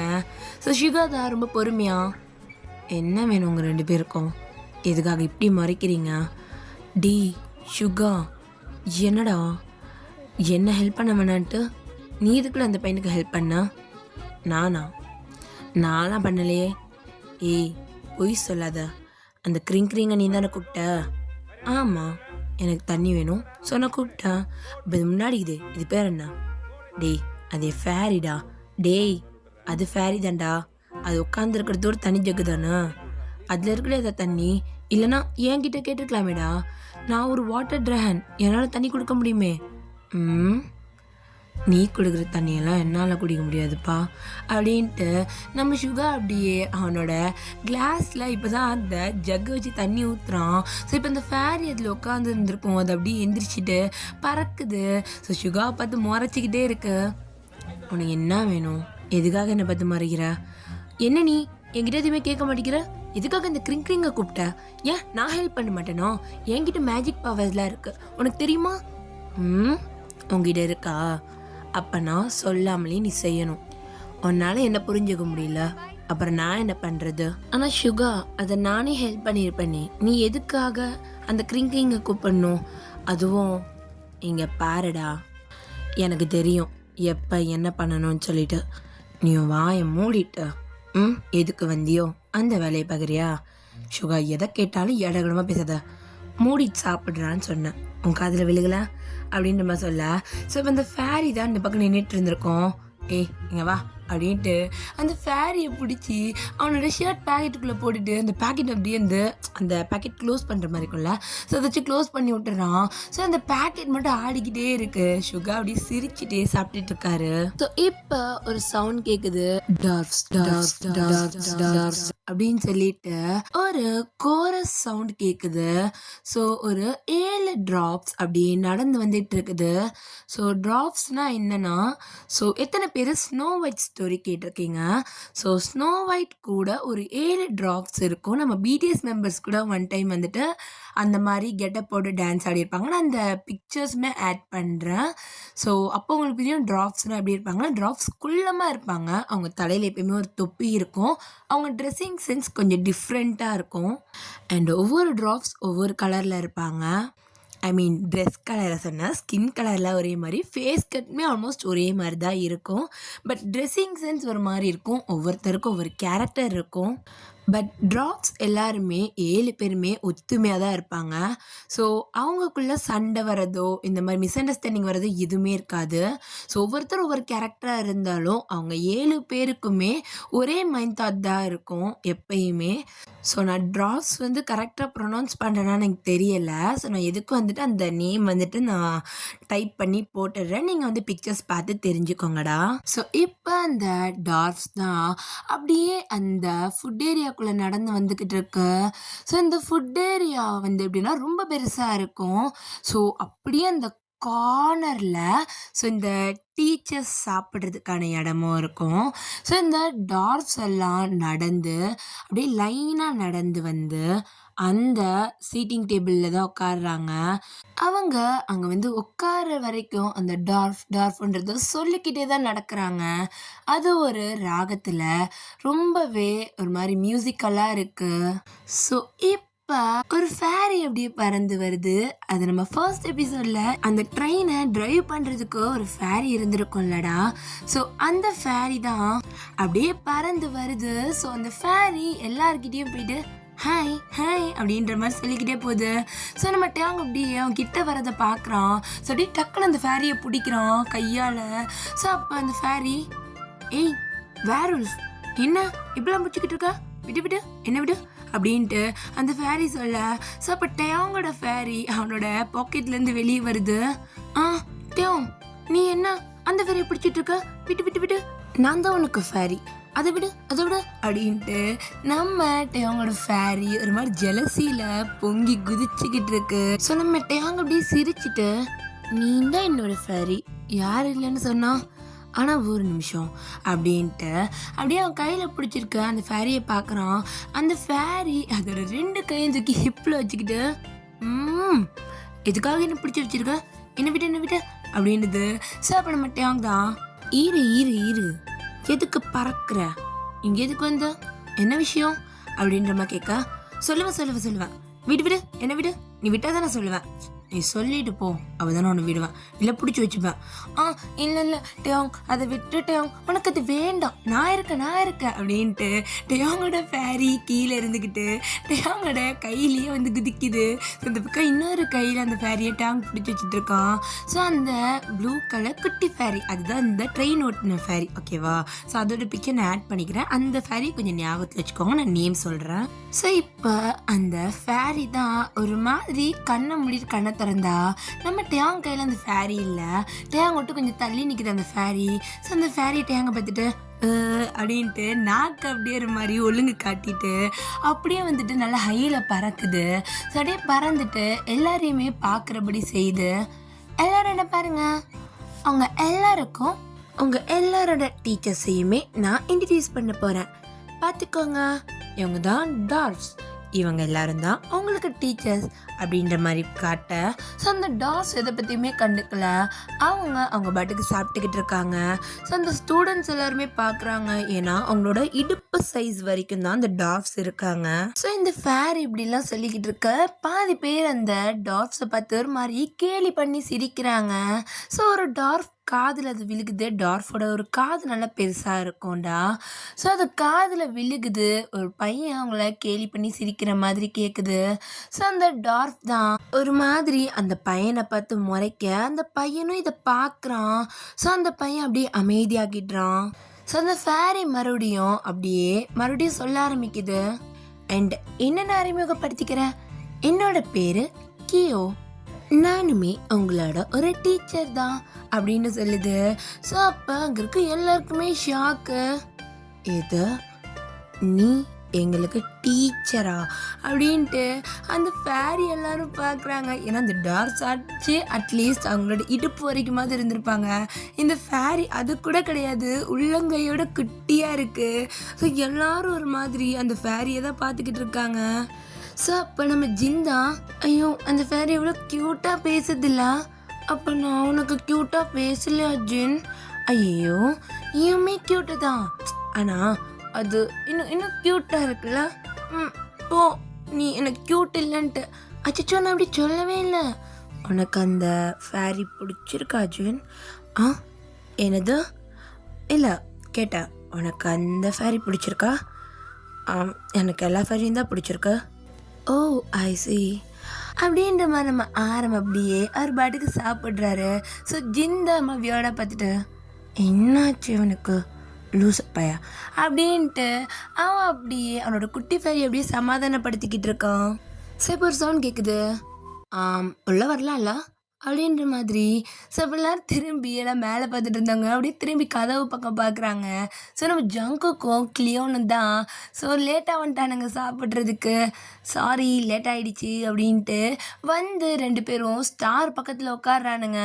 ஸோ சுகா தான் ரொம்ப பொறுமையா, என்ன வேணும் உங்கள் ரெண்டு பேருக்கும், எதுக்காக இப்படி மறைக்கிறீங்க? டி சுகா, என்னடா என்ன ஹெல்ப் பண்ண வேணான்ட்டு நீ இதுக்குள்ள அந்த பையனுக்கு ஹெல்ப் பண்ண? நான்லாம் பண்ணலையே. பொய் சொல்லாத, அந்த க்ரிங்கை நீ தானே கூப்பிட்ட? ஆமாம், எனக்கு தண்ணி வேணும் சொன்ன கூப்பிட்டேன். இப்போ இது முன்னாடி இது பேர் என்ன? அது ஃபேரிடா. அது ஃபேரி தான்டா, அது உட்காந்துருக்கிறது ஒரு தனி ஜக்கு தானே, அதில் இருக்கிற ஏதாவது தண்ணி இல்லைனா என்கிட்ட கேட்டுருக்கலாமேடா, நான் ஒரு வாட்டர் ட்ராகன், என்னால் தண்ணி கொடுக்க முடியுமே. நீ கொடுக்குற தண்ணியெல்லாம் என்னால் குடிக்க முடியாதுப்பா அப்படின்ட்டு நம்ம சுகா அப்படியே அவனோட கிளாஸில் இப்போ தான் அந்த ஜக்கை வச்சு தண்ணி ஊற்றுறான். ஸோ இப்போ இந்த ஃபேரி அதில் உட்காந்து இருந்திருக்கும், அது அப்படியே எந்திரிச்சிட்டு பறக்குது. ஸோ சுகாவை பார்த்து முறைச்சிக்கிட்டே இருக்கு. உனக்கு என்ன வேணும், எதுக்காக என்னை பார்த்து மறைக்கிற? என்ன நீ என்கிட்ட எதுவுமே கேட்க மாட்டேங்கிற, எதுக்காக இந்த க்ரிங்கை கூப்பிட்ட? ஏன் நான் ஹெல்ப் பண்ண மாட்டேனோ? என்கிட்ட மேஜிக் பவர்ஸ்லாம் இருக்குது, உனக்கு தெரியுமா? உங்ககிட்ட இருக்கா? அப்போ நான் சொல்லாமலே நீ செய்யணும். உன்னால் என்ன புரிஞ்சுக்க முடியல, அப்புறம் நான் என்ன பண்ணுறது? ஆனால் சுகா, அதை நானே ஹெல்ப் பண்ணியிருப்பேனே, நீ எதுக்காக அந்த க்ரிங்கை கூப்பிடணும்? அதுவும் இங்கே பாருடா, எனக்கு தெரியும் எப்போ என்ன பண்ணணும்னு சொல்லிட்டு. நீ வாயை மூடிட்ட. எதுக்கு வந்தியோ அந்த வேலையை பார்க்குறியா? சுகா, எதை கேட்டாலும் இடகடமாக பேசாத. மூடிட்டு சாப்பிட்றான்னு சொன்னேன். உன் காதில் விழுகல அப்படின்ற மாதிரி சொல்ல. ஸோ இப்போ அந்த ஃபேரி தான் இந்த பக்கம் நின்றுட்டு இருந்திருக்கோம். ஏய் இங்கே வா அப்படின்ட்டு அந்த ஃபேரியை பிடிச்சி அவனோட ஷர்ட் பேக்கெட்டுக்குள்ளே போட்டுட்டு அந்த பேக்கெட் அப்படியே அந்த பேக்கெட் க்ளோஸ் பண்ணுற மாதிரி இருக்கும்ல, ஸோ அதை வச்சு க்ளோஸ் பண்ணி விட்டுறான். ஸோ அந்த பேக்கெட் மட்டும் ஆடிக்கிட்டே இருக்கு. சுகா அப்படியே சிரிச்சுட்டே சாப்பிட்டுட்டு இருக்காரு. ஸோ இப்போ ஒரு சவுண்ட் கேட்குது, டார்ஃப்ஸ் டார்ஃப்ஸ் டார்ஃப்ஸ் டார்ஃப்ஸ் அப்படின்னு சொல்லிட்டு ஒரு கோரஸ் சவுண்ட் கேட்குது. ஸோ ஒரு 7 ட்ராப்ஸ் அப்படி நடந்து வந்துட்டு இருக்குது. ஸோ ட்ராப்ஸ்னா என்னன்னா, ஸோ எத்தனை பேர் ஸ்னோ ஒயிட் ஸ்டோரி கேட்டிருக்கீங்க? ஸோ ஸ்னோ ஒயிட் கூட ஒரு 7 ட்ராப்ஸ் இருக்கும். நம்ம பிடிஎஸ் மெம்பர்ஸ் கூட ஒன் டைம் வந்துட்டு அந்த மாதிரி கெட்டப் போட்டு டான்ஸ் ஆடியிருப்பாங்க. நான் அந்த பிக்சர்ஸுமே ஆட் பண்ணுறேன். ஸோ அப்போ உங்களுக்கு தெரியும் ட்ராப்ஸ்னால் எப்படி இருப்பாங்கன்னா, ட்ராப்ஸ் குள்ளமாக இருப்பாங்க. அவங்க தலையில் எப்பயுமே ஒரு தொப்பி இருக்கும். அவங்க ட்ரெஸ்ஸிங் சென்ஸ் கொஞ்சம் டிஃப்ரெண்ட்டாக இருக்கும். அண்ட் ஒவ்வொரு ட்ராப்ஸ் ஒவ்வொரு கலரில் இருப்பாங்க. ஐ மீன் ட்ரெஸ் கலரை சொன்னால் ஸ்கின் கலரில் ஒரே மாதிரி, ஃபேஸ் கட்டுமே ஆல்மோஸ்ட் ஒரே மாதிரி தான் இருக்கும். பட் ட்ரெஸ்ஸிங் சென்ஸ் ஒரு மாதிரி இருக்கும். ஒவ்வொருத்தருக்கும் ஒவ்வொரு கேரக்டர் இருக்கும். பட் ட்ராப்ஸ் எல்லாருமே 7 பேருமே ஒத்துமையாக தான் இருப்பாங்க. ஸோ அவங்களுக்குள்ள சண்டை வரதோ இந்த மாதிரி மிஸ் அண்டர்ஸ்டாண்டிங் வரதோ எதுவுமே இருக்காது. ஸோ ஒவ்வொருத்தரும் ஒவ்வொரு கேரக்டராக இருந்தாலும் அவங்க 7 பேருக்குமே ஒரே மைண்ட் தாட் தான் இருக்கும் எப்பயுமே. ஸோ நான் ட்ராப்ஸ் கரெக்டாக ப்ரொனவுன்ஸ் பண்ணுறேன்னு எனக்கு தெரியலை. ஸோ நான் எதுக்கு வந்துட்டு அந்த நேம் வந்துட்டு நான் டைப் பண்ணி போட்டுடுறேன். நீங்கள் பிக்சர்ஸ் பார்த்து தெரிஞ்சுக்கோங்கடா. ஸோ இப்போ அந்த டார்ஃப்ஸ் தான் அப்படியே அந்த ஃபுட் ஏரியாக்குள்ளே நடந்து வந்துக்கிட்டு இருக்கு. ஸோ இந்த ஃபுட் ஏரியா எப்படின்னா ரொம்ப பெருசாக இருக்கும். ஸோ அப்படியே அந்த கார்னரில் ஸோ இந்த டீச்சர்ஸ் சாப்பிட்றதுக்கான இடமும் இருக்கும். ஸோ இந்த டார்ஃப்ஸ் எல்லாம் நடந்து அப்படியே லைனாக நடந்து அந்த சீட்டிங் டேபிளில் தான் உட்காடுறாங்க. அவங்க அங்கே உட்கார வரைக்கும் அந்த டார்ஃப்ன்றத சொல்லிக்கிட்டே தான் நடக்கிறாங்க. அது ஒரு ராகத்தில் ரொம்பவே ஒரு மாதிரி மியூசிக்கலாக இருக்குது. ஸோ இப்போ ஒரு ஃபேரி அப்படியே பறந்து வருது. அது நம்ம ஃபர்ஸ்ட் எபிசோட்ல அந்த ட்ரெயினை டிரைவ் பண்றதுக்கு ஒரு ஃபேரி இருந்திருக்கும்லடா. ஸோ அந்த ஃபேரி தான் அப்படியே பறந்து வருது. ஸோ அந்த ஃபேரி எல்லார்கிட்டயும் போயிட்டு ஹாய் ஹாய் அப்படின்ற மாதிரி சொல்லிக்கிட்டே போகுது. ஸோ நம்ம டேங் அப்படியே அவன் கிட்ட வரதை பார்க்குறான். ஸோ அப்படியே டக்குன்னு அந்த ஃபேரியை பிடிக்கிறான் கையால். ஸோ அப்போ அந்த ஃபேரி, ஏய் வேர்வுல்ஃப் என்ன இப்படிலாம் பிடிச்சிக்கிட்டு இருக்கா, விட்டு விட்டு என்ன விடு அப்படின்ட்டு அந்த ஃபேரி சொல்ல. ஸோ அப்போ டேங்கோட ஃபேரி அவனோட பாக்கெட்லேருந்து வெளியே வருது. டேங் நீ என்ன அந்த ஃபேரியை பிடிச்சிட்டு இருக்க, விட்டு விட்டு விட்டு, நான் தான் உனக்கு ஃபேரி, அதை விடு அப்படின்ட்டு நம்ம டேங்கோட ஃபேரி ஒரு மாதிரி ஜெலசியில் பொங்கி குதிச்சுக்கிட்டு இருக்கு. ஸோ நம்ம டேங் அப்படியே சிரிச்சுட்டு, நீ தான் என்னோட ஃபேரி, யார் இல்லைன்னு சொன்னா, ஆனால் ஒரு நிமிஷம் அப்படின்ட்டு அப்படியே அவன் கையில் பிடிச்சிருக்க அந்த ஃபேரியை பார்க்குறான். அந்த ஃபேரி அதோட 2 கையும் தூக்கி ஹிப்பில் வச்சுக்கிட்டு, எதுக்காக என்ன பிடிச்சி வச்சிருக்க, என்ன விட்டு அப்படின்னுது. ஸோ அப்போ நம்ம டேங் தான், ஈரு எதுக்கு பறக்கிற, இங்கே எதுக்கு வந்த, என்ன விஷயம் அப்படின்ற மாதிரி கேட்க, சொல்லுவேன் விடு என்ன விடு, நீ விட்டால் தான் நான் சொல்லுவேன், நீ சொல்லிட்டு போ, அவள் தானே உன்னை விடுவேன், இல்லை பிடிச்சி வச்சுப்பேன். இல்லை டேங் அதை விட்டு டேங், உனக்கு அது வேண்டாம், நான் இருக்கேன் அப்படின்ட்டு டேங்கோட ஃபேரி கீழே இருந்துக்கிட்டு டேங்கோட கையிலேயே குதிக்குது. இந்த பக்கம் இன்னொரு கையில் அந்த ஃபேரியை டேங் பிடிச்சி வச்சுட்டு இருக்கான். ஸோ அந்த ப்ளூ கலர் குட்டி ஃபேரி அதுதான் இந்த ட்ரெயின் ஓட்டின ஃபேரி, ஓகேவா? ஸோ அதோட பிக்சர் நான் ஆட் பண்ணிக்கிறேன். அந்த ஃபேரி கொஞ்சம் ஞாபகத்தில் வச்சுக்கோங்க, நான் நேம் சொல்கிறேன். ஸோ இப்போ அந்த ஃபேரி தான் ஒரு மாதிரி கண்ணை மூடிட்டு கண்ணை திறந்தா நம்ம டேங் கையில் அந்த ஃபேரி இல்லை, டேங் மட்டும் கொஞ்சம் தள்ளி நிற்குது அந்த ஃபேரி. ஸோ அந்த ஃபேரி டேங்கை பார்த்துட்டு அப்படின்ட்டு நாக்கு அப்படியே ஒரு மாதிரி ஒழுங்கு காட்டிட்டு அப்படியே நல்லா ஹையில் பறக்குது. ஸோ அப்படியே பறந்துட்டு எல்லாரையுமே பார்க்குறபடி செய்யுது. எல்லாரும் என்ன பாருங்க, அவங்க எல்லாருக்கும் உங்கள் எல்லாரோட டீச்சர்ஸையுமே நான் இன்ட்ரடியூஸ் பண்ண போகிறேன், பார்த்துக்கோங்க. இவங்க தான் டார்ஃப்ஸ், இவங்க எல்லாரும் தான் அவங்களுக்கு டீச்சர்ஸ் அப்படின்ற மாதிரி காட்ட. ஸோ அந்த டார்ஃப்ஸ் எதை பற்றியுமே கண்டுக்கல, அவங்க பாட்டுக்கு சாப்பிட்டுக்கிட்டு இருக்காங்க. ஸோ அந்த ஸ்டூடெண்ட்ஸ் எல்லாருமே பார்க்குறாங்க, ஏன்னா அவங்களோட இடுப்பு சைஸ் வரைக்கும் தான் அந்த டார்ஃப்ஸ் இருக்காங்க. ஸோ இந்த ஃபேர் இப்படிலாம் சொல்லிக்கிட்டு இருக்க பாதி பேர் அந்த டார்ஃப்ஸை பார்த்து ஒரு மாதிரி கேலி பண்ணி சிரிக்கிறாங்க. ஸோ ஒரு டார்ஃப் காதில் அது விழுகுது. டார்ஃபோட ஒரு காது நல்லா பெருசாக இருக்கும்டா. ஸோ அது காதில் விழுகுது. ஒரு பையன் அவங்கள கேலி பண்ணி சிரிக்கிற மாதிரி கேட்குது. ஸோ அந்த டார்ஃப் தான் ஒரு மாதிரி அந்த பையனை பார்த்து முறைக்க, அந்த பையனும் இதை பார்க்குறான். ஸோ அந்த பையன் அப்படியே அமைதியாகிடுறான். ஸோ அந்த ஃபேரி மறுபடியும் சொல்ல ஆரம்பிக்குது. அண்ட் என்னென்ன அறிமுகப்படுத்திக்கிறேன், என்னோட பேரு கியோ, நானுமே உங்களோட ஒரு டீச்சர் தான் அப்படின்னு சொல்லுது. ஸோ அப்போ அங்கே இருக்க எல்லாருக்குமே ஷாக்கு. இது நீ எங்களுக்கு டீச்சரா அப்படின்ட்டு அந்த ஃபேரி எல்லாரும் பார்க்குறாங்க. ஏன்னா அந்த டார்ஸ் ஆச்சு அட்லீஸ்ட் அவங்களோட இடுப்பு வரைக்குமாவது இருந்திருப்பாங்க. இந்த ஃபேரி அது கூட கிடையாது, உள்ளங்கையோட குட்டியாக இருக்குது. ஸோ எல்லாரும் ஒரு மாதிரி அந்த ஃபேரியை தான் பார்த்துக்கிட்டு இருக்காங்க. ஸோ அப்போ நம்ம ஜிந்தா, ஐயோ அந்த ஃபேரி எவ்வளோ க்யூட்டாக பேசுதில்ல, அப்போ நான் உனக்கு க்யூட்டாக பேசலையா ஜின்? ஐயோ நீயுமே க்யூட்டு தான், ஆனால் அது இன்னும் க்யூட்டாக இருக்குல்ல. போ, நீ எனக்கு க்யூட் இல்லைன்ட்டு. அச்சோ நான் அப்படி சொல்லவே இல்லை. உனக்கு அந்த ஃபேரி பிடிச்சிருக்கா ஜின்? என்னது? இல்லை கேட்டேன், உனக்கு அந்த ஃபேரி பிடிச்சிருக்கா? எனக்கு எல்லா ஃபேரியும் தான் பிடிச்சிருக்கு. ஓ ஐ சி அப்படின்ற மாதிரி நம்ம அப்படியே அவர் பாட்டுக்கு சாப்பிட்றாரு. ஸோ ஜிந்தா அம்மா வியோட பார்த்துட்டு, என்னாச்சு அவனுக்கு லூசு பையா அப்படின்ட்டு அவன் அப்படியே அவனோட குட்டி ஃபேரி அப்படியே சமாதானப்படுத்திக்கிட்டு இருக்கான். சரி ஒரு சவுண்ட் கேட்குது, உள்ள வரலாம்ல அப்படின்ற மாதிரி. ஸோ அப்படிலாம் திரும்பி எல்லாம் மேலே பார்த்துட்டு இருந்தாங்க. அப்படியே திரும்பி கதவு பக்கம் பார்க்குறாங்க. ஸோ நம்ம ஜங்குக்கும் கிளியோன்னு தான் ஸோ லேட்டாக வந்துட்டானுங்க சாப்பிட்றதுக்கு. சாரி லேட் ஆகிடுச்சு அப்படின்ட்டு வந்து 2 பேரும் ஸ்டார் பக்கத்தில் உட்காடுறானுங்க.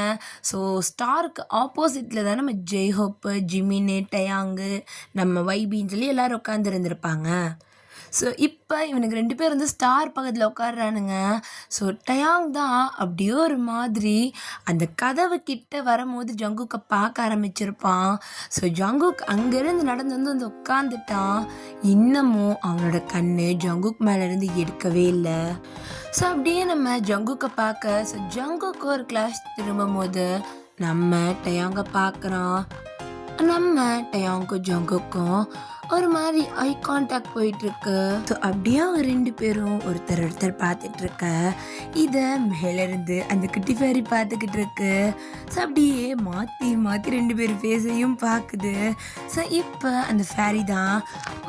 ஸோ ஸ்டாருக்கு ஆப்போசிட்டில் தான் நம்ம ஜெய்ஹோப்பு, ஜிமினு, டயாங்கு, நம்ம வைபின்னு சொல்லி எல்லோரும் உட்காந்துருந்துருப்பாங்க. ஸோ இப்போ இவனுக்கு 2 பேர் வந்து ஸ்டார் பக்கத்தில் உட்காடுறானுங்க. ஸோ டயாங் தான் அப்படியே ஒரு மாதிரி அந்த கதவு கிட்ட வரும்போது ஜங்குக்கை பார்க்க ஆரம்பிச்சிருப்பான். ஸோ ஜங்குக் அங்கேருந்து நடந்து வந்து உட்காந்துட்டான். இன்னமும் அவனோட கண்ணு ஜங்குக் மேலேருந்து எடுக்கவே இல்லை. ஸோ அப்படியே நம்ம ஜங்குக்கை பார்க்க, ஸோ ஜங்குக்கு ஒரு கிளாஸ் திரும்பும் போது நம்ம டயாங்கை பார்க்குறான். நம்ம டயாங்கும் ஜங்குக்கும் ஒரு மாதிரி ஐ கான்டாக்ட் போயிட்டுருக்கு. ஸோ அப்படியே அவங்க 2 பேரும் ஒருத்தர் பார்த்துட்டு இருக்க, இதை மேலேருந்து அந்த குட்டி ஃபேரி பார்த்துக்கிட்டு இருக்கு. ஸோ அப்படியே மாற்றி 2 பேர் ஃபேஸையும் பார்க்குது. ஸோ இப்போ அந்த ஃபேரி தான்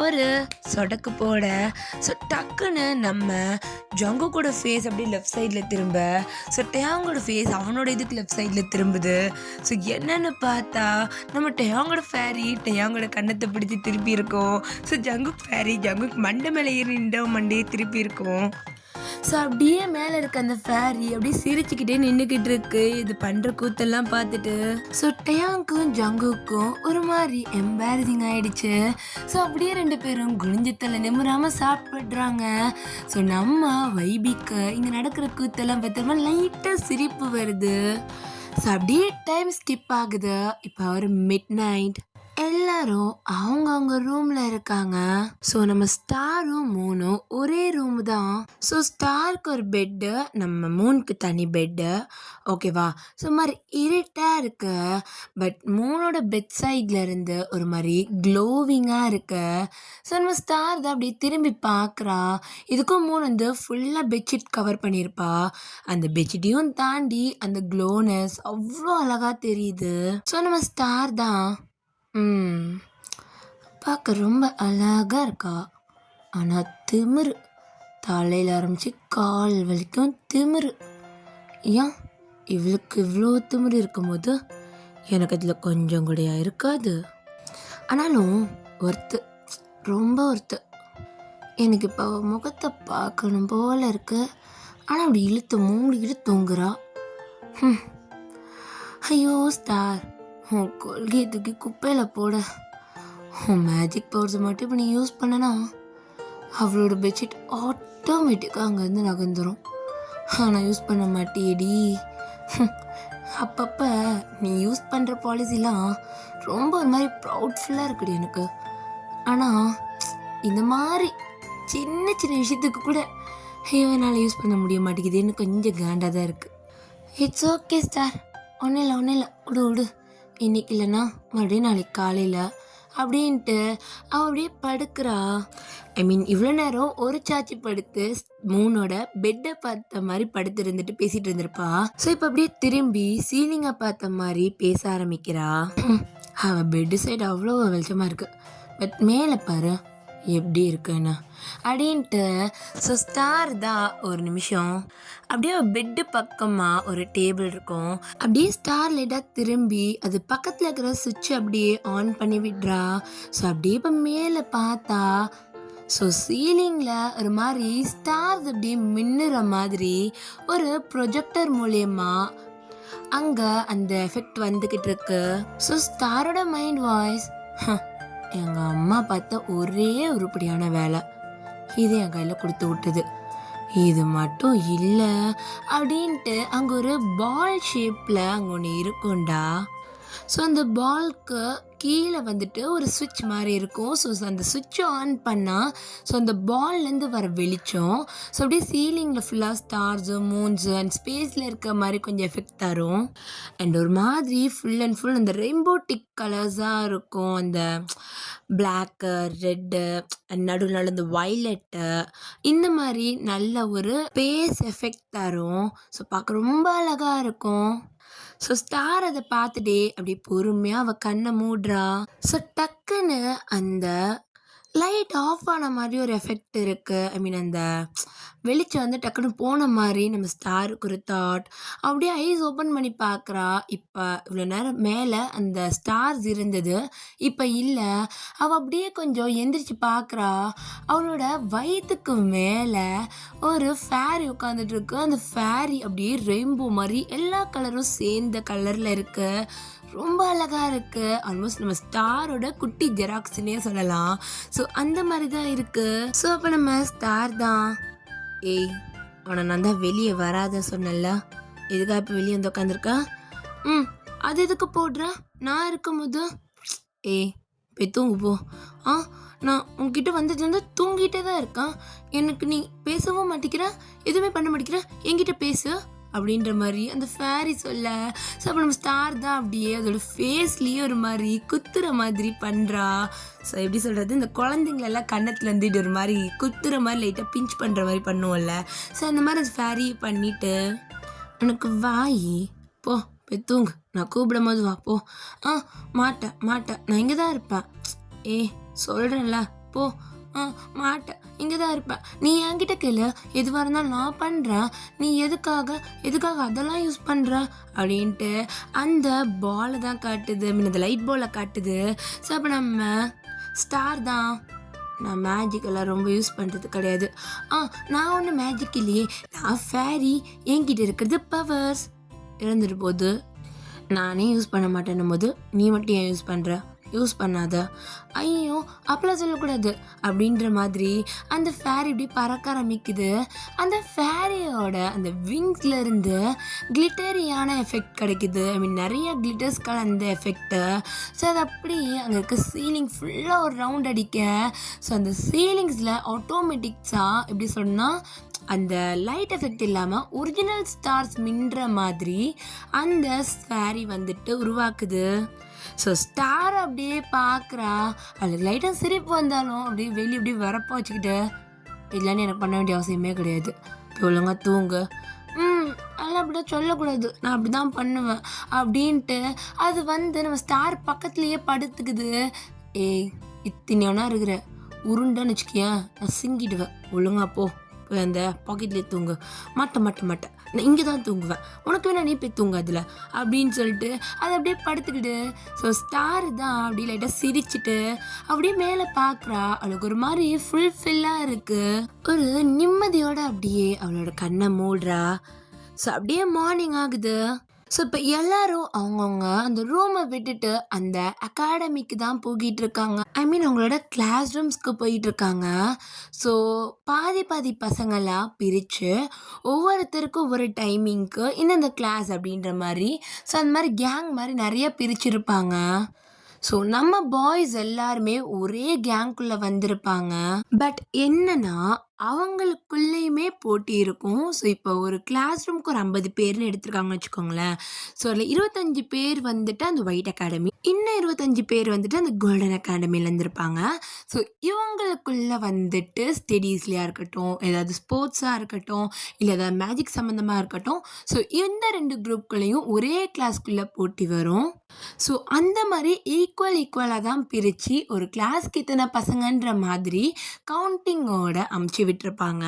ஒரு சொடக்கு போட, ஸோ டக்குன்னு நம்ம ஜங்குக்கோட ஃபேஸ் அப்படியே லெஃப்ட் சைடில் திரும்ப, ஸோ டயாங்கோட ஃபேஸ் அவனோட இதுக்கு லெஃப்ட் சைடில் திரும்புது. ஸோ என்னன்னு பார்த்தா நம்ம டயாங்கோட ஃபேரி டயாங்கோட கண்ணத்தை பிடிச்சி திருப்பி இருக்கும். ஸோ ஜங்குக் ஃபேரி ஜங்குக் மண்டை மேலே ஏறி மண்டையை திருப்பி இருக்கும். ஸோ அப்படியே மேலே இருக்க அந்த ஃபேரி அப்படியே சிரிச்சுக்கிட்டே நின்றுக்கிட்டு இருக்கு இது பண்ணுற கூத்தெல்லாம் பார்த்துட்டு. ஸோ டயாங்க்கும் ஜங்குக்கும் ஒரு மாதிரி எம்பாரசிங் ஆயிடுச்சு. ஸோ அப்படியே 2 பேரும் குனிஞ்சத்தில் நிமிராமல் சாப்பிட்றாங்க. ஸோ நம்ம வைபிக்கு இங்கே நடக்கிற கூத்தெல்லாம் பார்த்தோம்னா லைட்டாக சிரிப்பு வருது. ஸோ அப்படியே டைம் ஸ்கிப் ஆகுது. இப்போ ஒரு மிட் நைட், எல்லாரும் அவங்கவுங்க ரூம்ல இருக்காங்க. ஸோ நம்ம ஸ்டாரும் மூணும் ஒரே ரூம் தான். ஸோ ஸ்டாருக்கு ஒரு பெட்டு, நம்ம மூனுக்கு தனி பெட்டு, ஓகேவா? ஸோ மாதிரி இருட்டாக இருக்கு. பட் மூனோட பெட் சைட்ல இருந்து ஒரு மாதிரி க்ளோவிங்காக இருக்கு. ஸோ நம்ம ஸ்டார் தான் அப்படியே திரும்பி பார்க்குறா. இதுக்கும் மூணு வந்து ஃபுல்லாக பெட்ஷீட் கவர் பண்ணியிருப்பா. அந்த பெட்ஷீட்டையும் தாண்டி அந்த க்ளோனஸ் அவ்வளோ அழகாக தெரியுது. ஸோ நம்ம ஸ்டார் தான் பார்க்க ரொம்ப அழகாக இருக்கா. ஆனால் திமிரு, தலையில் ஆரம்பித்து கால் வலிக்கும் திமிரு. ஏன் இவளுக்கு இவ்வளோ திமிரு இருக்கும்போது எனக்கு அதில் கொஞ்சம் கூடயா இருக்காது. ஆனாலும் ரொம்ப எனக்கு இப்போ முகத்தை பார்க்கணும் போல இருக்கு. ஆனால் அப்படி மூடிக்கிட்டு தூங்குறா. ஐயோ ஸ்டார், உன் கொள்கையை தூக்கி குப்பையில் போட. உன் மேஜிக் பவர்ஸை மட்டும் இப்போ நீ யூஸ் பண்ணனா அவளோட பெட்ஷீட் ஆட்டோமேட்டிக்காக அங்கேருந்து நகர்ந்துடும். ஆனால் யூஸ் பண்ண மாட்டேடி. அப்பப்போ நீ யூஸ் பண்ணுற பாலிசிலாம் ரொம்ப ஒரு மாதிரி ப்ரௌட்ஃபுல்லாக இருக்குடி எனக்கு. ஆனால் இந்த மாதிரி சின்ன விஷயத்துக்கு கூட என்னால் யூஸ் பண்ண முடிய மாட்டேங்குதுன்னு கொஞ்சம் காண்டாக தான் இருக்குது. இட்ஸ் ஓகே ஸ்டார், ஒன்றும் இல்லை விடு. இன்னைக்கு இல்லைன்னா மறுபடியும் நாளைக்கு காலையில் அப்படின்ட்டு அவள் அப்படியே படுக்கிறா. ஐ மீன் இவ்வளோ நேரம் ஒரு சாச்சி படுத்து மூனோட பெட்டை பார்த்த மாதிரி படுத்து இருந்துட்டு பேசிட்டு இருந்திருப்பா. ஸோ இப்போ அப்படியே திரும்பி சீலிங்கை பார்த்த மாதிரி பேச ஆரம்பிக்கிறா. அவள் பெட்டு சைடு அவ்வளோ வெளிச்சமாக இருக்கு, பட் மேலே பாரு எப்படி இருக்குன்னு அப்படின்ட்டு. ஸோ ஸ்டார் தான் ஒரு நிமிஷம் அப்படியே பெட்டு பக்கமாக ஒரு டேபிள் இருக்கும். அப்படியே ஸ்டார் லைட்டாக திரும்பி அது பக்கத்தில் இருக்கிற சுவிட்ச் அப்படியே ஆன் பண்ணி விடுறா. ஸோ அப்படியே இப்போ மேலே பார்த்தா ஸோ சீலிங்கில் ஒரு மாதிரி ஸ்டார்ஸ் அப்படியே மின்னுற மாதிரி ஒரு ப்ரொஜெக்டர் மூலயமா அங்கே அந்த எஃபெக்ட் வந்துக்கிட்டு இருக்கு. ஸோ ஸ்டாரோட மைண்ட் வாய்ஸ், எங்கள் அம்மா பார்த்த ஒரே உருப்படியான வேலை இது என் கையில் கொடுத்து விட்டது, இது மட்டும் இல்லை அப்படின்ட்டு அங்கே ஒரு பால் ஷேப்பில் அங்கே ஒன்று இருக்கும்டா. ஸோ அந்த பால்க்கு கீழே வந்துட்டு ஒரு சுவிட்ச் மாதிரி இருக்கும். ஸோ அந்த சுவிட்சை ஆன் பண்ணால் ஸோ அந்த பால்லேருந்து வர வெளிச்சம் ஸோ அப்படியே சீலிங்கில் ஃபுல்லாக ஸ்டார்ஸு மூன்ஸு அண்ட் ஸ்பேஸில் இருக்க மாதிரி கொஞ்சம் எஃபெக்ட் தரும். அண்ட் ஒரு மாதிரி ஃபுல் அண்ட் ஃபுல் அந்த ரெயின்போட்டிக் கலர்ஸாக இருக்கும். அந்த பிளாக்கு, ரெட்டு, நடுவில் இந்த வைலட்டு, இந்த மாதிரி நல்ல ஒரு ஸ்பேஸ் எஃபெக்ட் தரும். ஸோ பார்க்க ரொம்ப அழகாக இருக்கும். ஸோ ஸ்டார் அதை பார்த்துட்டே அப்படியே பொறுமையாக அவள் கண்ணை மூடுறா. ஸோ டக்குன்னு அந்த லைட் ஆஃப் ஆன மாதிரி ஒரு எஃபெக்ட் இருக்குது. ஐ மீன் அந்த வெளிச்சம் வந்து டக்குன்னு போன மாதிரி நம்ம ஸ்டாருக்கு ஒரு தாட். அப்படியே ஐஸ் ஓப்பன் பண்ணி பார்க்குறா. இப்போ இவ்வளோ நேரம் மேலே அந்த ஸ்டார்ஸ் இருந்தது, இப்போ இல்லை. அவள் அப்படியே கொஞ்சம் எந்திரிச்சு பார்க்குறா. அவளோட வயிற்றுக்கு மேலே ஒரு ஃபேரி உட்காந்துட்டு இருக்கு. அந்த ஃபேரி அப்படியே ரெயின்போ மாதிரி எல்லா கலரும் சேர்ந்த கலரில் இருக்குது. ரொம்ப அழகாக இருக்குது. ஆல்மோஸ்ட் நம்ம ஸ்டாரோட குட்டி ஜெராக்ஸ்னே சொல்லலாம். ஸோ அந்த மாதிரி தான் இருக்குது. ஸோ அப்போ நம்ம ஸ்டார் தான், ஏய் அவனை நான் தான் வெளியே வராத சொன்னல, எதுக்காக இப்போ வெளியே வந்து உட்காந்துருக்கா? அது எதுக்கு போடுற? நான் இருக்கும்போது ஏய் போய் தூங்கு போ. நான் உங்ககிட்ட வந்ததுலேருந்து தூங்கிட்டே தான் இருக்கான். எனக்கு நீ பேசவும் மாட்டேங்கிற, எதுவுமே பண்ண மாட்டேங்கிற, என்கிட்ட பேசு அப்படின்ற மாதிரி அந்த ஃபேரி சொல்ல. ஸோ அப்போ நம்ம ஸ்டார் தான் அப்படியே அதோட ஃபேஸ்லேயே ஒரு மாதிரி குத்துற மாதிரி பண்ணுறா. ஸோ எப்படி சொல்கிறது, இந்த குழந்தைங்களெல்லாம் கன்னத்தில் இருந்துட்டு ஒரு மாதிரி குத்துற மாதிரி லைட்டாக பிஞ்ச் பண்ணுற மாதிரி பண்ணுவோம்ல. ஸோ அந்த மாதிரி அந்த ஃபேரி பண்ணிவிட்டு, உனக்கு வாயி போ போய் தூங்கு, நான் கூப்பிடும் போது வா போ. மாட்டேன் மாட்டேன், நான் இங்கே தான் இருப்பேன். சொல்கிறேன்ல போ. மாட்டேன், இங்கே தான் இருப்பேன். நீ என்கிட்ட கேளு, எதுவாக இருந்தாலும் நான் பண்ணுறேன். நீ எதுக்காக அதெல்லாம் யூஸ் பண்ணுற அப்படின்ட்டு அந்த பாலை தான் காட்டுது, மீன் அந்த லைட் பாலை காட்டுது. ஸோ அப்போ நம்ம ஸ்டார் தான், நான் மேஜிக் எல்லாம் ரொம்ப யூஸ் பண்ணுறது கிடையாது. நான் ஒன்றும் மேஜிக் இல்லையே, நான் ஃபேரி, என்கிட்ட இருக்கிறது பவர்ஸ். இருந்துட்டு போது நானே யூஸ் பண்ண மாட்டேன்னும் போது நீ மட்டும் ஏன் யூஸ் பண்ணுற? யூஸ் பண்ணாத. ஐயோ அப்பெல்லாம் சொல்லக்கூடாது அப்படின்ற மாதிரி அந்த ஃபேரி இப்படி பறக்க ஆரம்பிக்குது. அந்த ஃபேரியோட அந்த விங்ஸ்ல இருந்து கிளிட்டரியான எஃபெக்ட் கிடைக்குது. ஐ மீன் நிறைய கிளிட்டர்ஸ் கலந்த எஃபெக்ட்டு. ஸோ அது அப்படியே அங்கே இருக்க சீலிங் ஃபுல்லாக ஒரு ரவுண்ட் அடிக்க. ஸோ அந்த சீலிங்ஸில் ஆட்டோமேட்டிக்ஸாக எப்படி சொன்னால் அந்த லைட் எஃபெக்ட் இல்லாமல் ஒரிஜினல் ஸ்டார்ஸ் மின்ற மாதிரி அந்த ஃபேரி வந்துட்டு உருவாக்குது. ஸோ ஸ்டார் அப்படியே பார்க்குறா. அதுக்கு லைட்டாக சிரிப்பு வந்தாலும் அப்படியே வெளியே அப்படியே வரப்போ வச்சுக்கிட்டு, இல்லைன்னு எனக்கு பண்ண வேண்டிய அவசியமே கிடையாது, ஒழுங்கா தூங்கு. அதெல்லாம் அப்படிதான் சொல்லக்கூடாது, நான் அப்படி தான் பண்ணுவேன் அப்படின்ட்டு அது வந்து நம்ம ஸ்டார் பக்கத்துலேயே படுத்துக்குது. இத்தனையோனா இருக்கிற உருண்டன்னு வச்சுக்கியேன், நான் சிங்கிடுவேன், ஒழுங்கா போ போய் அந்த பாக்கெட்லேயே தூங்கு. மாட்டேன், நான் இங்கே தான் தூங்குவேன், உனக்கு வேணா நீ போய் தூங்க அதில் அப்படின்னு சொல்லிட்டு அதை அப்படியே படுத்துக்கிட்டு. ஸோ ஸ்டார் தான் அப்படியே லைட்டாக சிரிச்சுட்டு அப்படியே மேலே பார்க்குறா. அவளுக்கு ஒரு மாதிரி ஃபுல்ஃபில்லாக இருக்குது, ஒரு நிம்மதியோட அப்படியே அவளோட கண்ணை மூடுறா. ஸோ அப்படியே மார்னிங் ஆகுது. ஸோ இப்போ எல்லாரும் அவங்கவுங்க அந்த ரூமை விட்டுட்டு அந்த அகாடமிக்கு தான் போகிட்டு இருக்காங்க. ஐ மீன் அவங்களோட கிளாஸ் ரூம்ஸ்க்கு போயிட்டு இருக்காங்க. ஸோ பாதி பசங்களாம் பிரித்து ஒவ்வொருத்தருக்கும் ஒவ்வொரு டைமிங்க்கு இந்தந்த கிளாஸ் அப்படின்ற மாதிரி. ஸோ அந்த மாதிரி கேங் மாதிரி நிறைய பிரிச்சிருப்பாங்க. ஸோ நம்ம பாய்ஸ் எல்லாருமே ஒரே கேங்குள்ளே வந்திருப்பாங்க. பட் என்னன்னா அவங்களுக்குள்ளேயுமே போட்டி இருக்கும். ஸோ, இப்போ ஒரு கிளாஸ் ரூம்க்கு ஒரு 50 பேர்ன்னு எடுத்துருக்காங்கன்னு வச்சுக்கோங்களேன். ஸோ, அதில் 25 பேர் வந்துட்டு அந்த ஒயிட் அகாடமி, இன்னும் 25 பேர் வந்துட்டு அந்த கோல்டன் அகாடமிலேருந்து இருப்பாங்க. ஸோ, இவங்களுக்குள்ள வந்துட்டு ஸ்டடீஸ்லயா இருக்கட்டும், ஏதாவது ஸ்போர்ட்ஸா இருக்கட்டும், இல்ல ஏதாவது மேஜிக் சம்மந்தமா இருக்கட்டும். ஸோ, இந்த 2 குரூப்குள்ளேயும் ஒரே கிளாஸ்க்குள்ள போட்டி வரும். ஸோ, அந்த மாரி ஈக்குவலா தான் பிரிச்சு ஒரு கிளாஸ்க்கு இத்தனை பசங்கன்ற மாதிரி கவுண்டிங்கோட அமுச்சு விட்டுருப்பாங்க.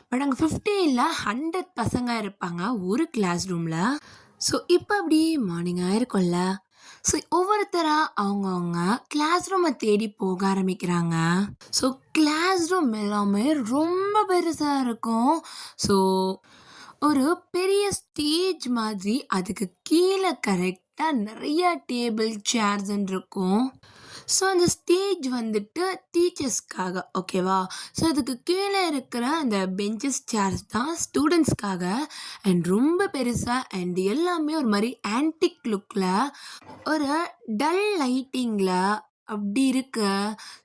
பட் அங்கே 50 இல்ல 100 பசங்க இருப்பாங்க ஒரு கிளாஸ் ரூம்ல. ஸோ, இப்போ அப்படி மார்னிங் ஆயிருக்கும்ல. ஸோ, ஒவ்வொருத்தரா அவங்கவங்க கிளாஸ் ரூமை தேடி போக ஆரம்பிக்கிறாங்க. ஸோ, கிளாஸ் ரூம் எல்லாமே ரொம்ப பெருசா இருக்கும். ஸோ, ஒரு பெரிய ஸ்டேஜ் மாதிரி அதுக்கு கீழே கரெக்டா நிறைய டேபிள் சேர்ஸ்ன்னு இருக்கும். ஸோ, அந்த ஸ்டேஜ் வந்துட்டு டீச்சர்ஸ்க்காக, ஓகேவா? ஸோ, அதுக்கு கீழே இருக்கிற அந்த பெஞ்சஸ் சேர்ஸ் தான் ஸ்டூடெண்ட்ஸ்க்காக. அண்ட் ரொம்ப பெருசா அண்ட் எல்லாமே ஒரு மாதிரி ஆன்டிக் லுக்ல, ஒரு டல் லைட்டிங்ல அப்படி இருக்கு.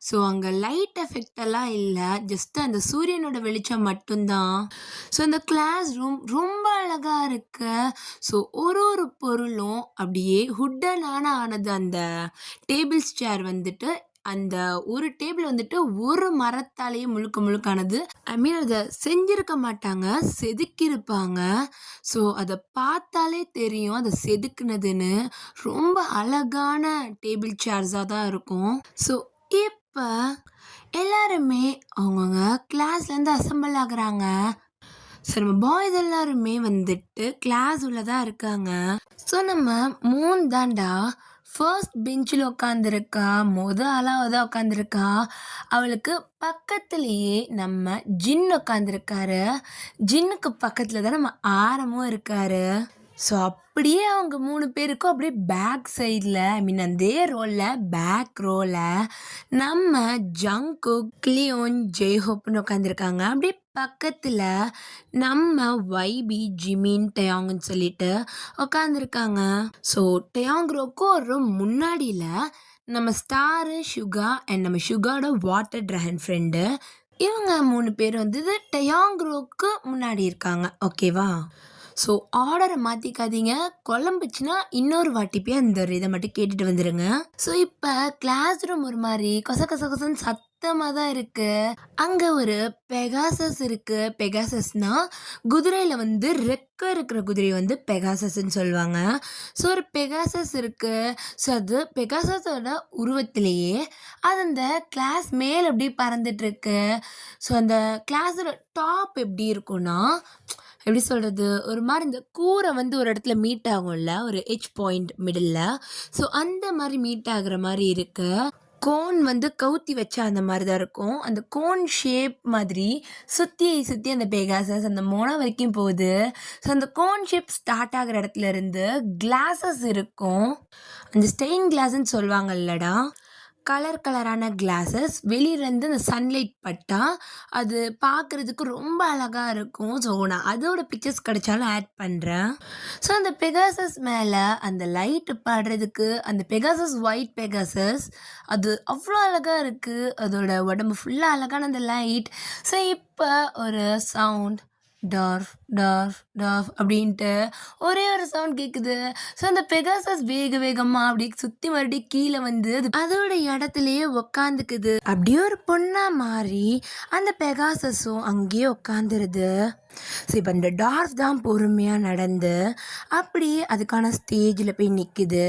ஸோ, அங்கே லைட் எஃபெக்ட் எல்லாம் இல்லை, ஜஸ்ட் அந்த சூரியனோட வெளிச்சம் மட்டும்தான். ஸோ, அந்த கிளாஸ் ரூம் ரொம்ப அழகா இருக்கு. ஸோ, ஒரு ஒரு பொருளும் அப்படியே ஹுட்டனான ஆனது. அந்த டேபிள்ஸ் சேர் வந்துட்டு அந்த ஒரு டேபிள் வந்துட்டு ஒரு மரத்தாலேயே முழுக்க முழுக்கானது. ஐ மீன் அதை செஞ்சிருக்க மாட்டாங்க, செதுக்கியிருப்பாங்க. ஸோ, அதை பார்த்தாலே தெரியும் அதை செதுக்குனதுன்னு. ரொம்ப அழகான டேபிள் சேர்ஸாக தான் இருக்கும். ஸோ, இப்போ எல்லாருமே அவங்கவுங்க கிளாஸ்லேருந்து அசம்பிள் ஆகுறாங்க. ஸோ, நம்ம பாய்ஸ் எல்லாருமே வந்துட்டு கிளாஸ் உள்ள தான் இருக்காங்க. ஸோ, நம்ம 3 தாண்டா ஃபர்ஸ்ட் பெஞ்சில் உட்காந்துருக்கா, ஆளாக தான் உட்காந்துருக்கா. அவளுக்கு பக்கத்துலேயே நம்ம ஜின் உட்காந்துருக்காரு. ஜின்னுக்கு பக்கத்தில் தான் நம்ம ஆரமும் இருக்காரு. ஸோ, அப்படியே அவங்க 3 பேருக்கும் அப்படியே பேக் சைடில், ஐ மீன் அதே ரோலில் பேக் ரோவில் நம்ம ஜங்குக், கிளியோன், ஜெய்ஹோப்னு உட்காந்துருக்காங்க. அப்படியே பக்கத்தில் நம்ம வைபி, ஜிமின், டயாங்குன்னு சொல்லிட்டு உட்காந்துருக்காங்க. ஸோ, டயாங்ரோக்கும் ஒரு முன்னாடியில் நம்ம ஸ்டாரு, சுகா அண்ட் நம்ம சுகாவோட வாட்டர் ட்ராகன் ஃப்ரெண்டு, இவங்க 3 பேர் வந்து டயாங்ரோக்கு முன்னாடி இருக்காங்க, ஓகேவா? ஸோ, ஆர்டரை மாற்றிக்காதீங்க. குழம்புச்சுன்னா இன்னொரு வாட்டி போய் அந்த இதை மட்டும் கேட்டுட்டு வந்துடுங்க. ஸோ, இப்போ கிளாஸ் ரூம் ஒரு மாதிரி கொச கொச கொசன்னு சத்தமாக தான் இருக்குது. அங்கே ஒரு பெகாசஸ் இருக்குது. பெகாசஸ்னா குதிரையில் வந்து ரெக்க இருக்கிற குதிரை வந்து பெகாசஸ்ன்னு சொல்லுவாங்க. ஸோ, ஒரு பெகாசஸ் இருக்குது. ஸோ, அது பெகாசஸோட உருவத்திலேயே அது அந்த கிளாஸ் மேல் அப்படி பறந்துட்டுருக்கு. ஸோ, அந்த கிளாஸோட டாப் எப்படி இருக்கும்னா, எப்படி சொல்கிறது, ஒரு மாதிரி இந்த கூரை வந்து ஒரு இடத்துல மீட் ஆகும்ல, ஒரு எட்ஜ் பாயிண்ட் மிடில். ஸோ, அந்த மாதிரி மீட் ஆகுற மாதிரி இருக்கு. கோன் வந்து கவுத்தி வச்சா அந்த மாதிரி தான் இருக்கும். அந்த கோன் ஷேப் மாதிரி சுற்றி அந்த பெகாசஸ் அந்த மொனை வரைக்கும் போகுது. ஸோ, அந்த கோன் ஷேப் ஸ்டார்ட் ஆகிற இடத்துல இருந்து கிளாஸஸ் இருக்கும். அந்த ஸ்டெயின் கிளாஸ்ன்னு சொல்லுவாங்கல்லடா, கலரான கிளாஸஸ். வெளியிலேருந்து அந்த சன்லைட் பட்டா அது பார்க்குறதுக்கு ரொம்ப அழகாக இருக்கும். ஸோ, நான் அதோட பிக்சர்ஸ் கிடைச்சாலும் ஆட் பண்ணுறேன். ஸோ, அந்த பெகாசஸ் மேலே அந்த லைட்டு படுறதுக்கு, அந்த பெகாசஸ் ஒயிட் பெகாசஸ் அது அவ்வளோ அழகாக இருக்குது. அதோட உடம்பு ஃபுல்லாக அழகான அந்த லைட். ஸோ, இப்போ ஒரு சவுண்ட் டார்ஃப் டார்ஃப் டார்ஃப் அப்படின்ட்டு ஒரே ஒரு சவுண்ட் கேட்குது. ஸோ, அந்த பெகாசஸ் வேகமாக அப்படி சுற்றி மறுபடியும் கீழே வந்து அதோட இடத்துலையே உக்காந்துக்குது. அப்படியே ஒரு பொண்ணா மாறி அந்த பெகாசஸும் அங்கேயே உட்காந்துருது. ஸோ, இப்போ இந்த டார்ஃப் தான் பொறுமையாக நடந்து அப்படியே அதுக்கான ஸ்டேஜில் போய் நிற்குது.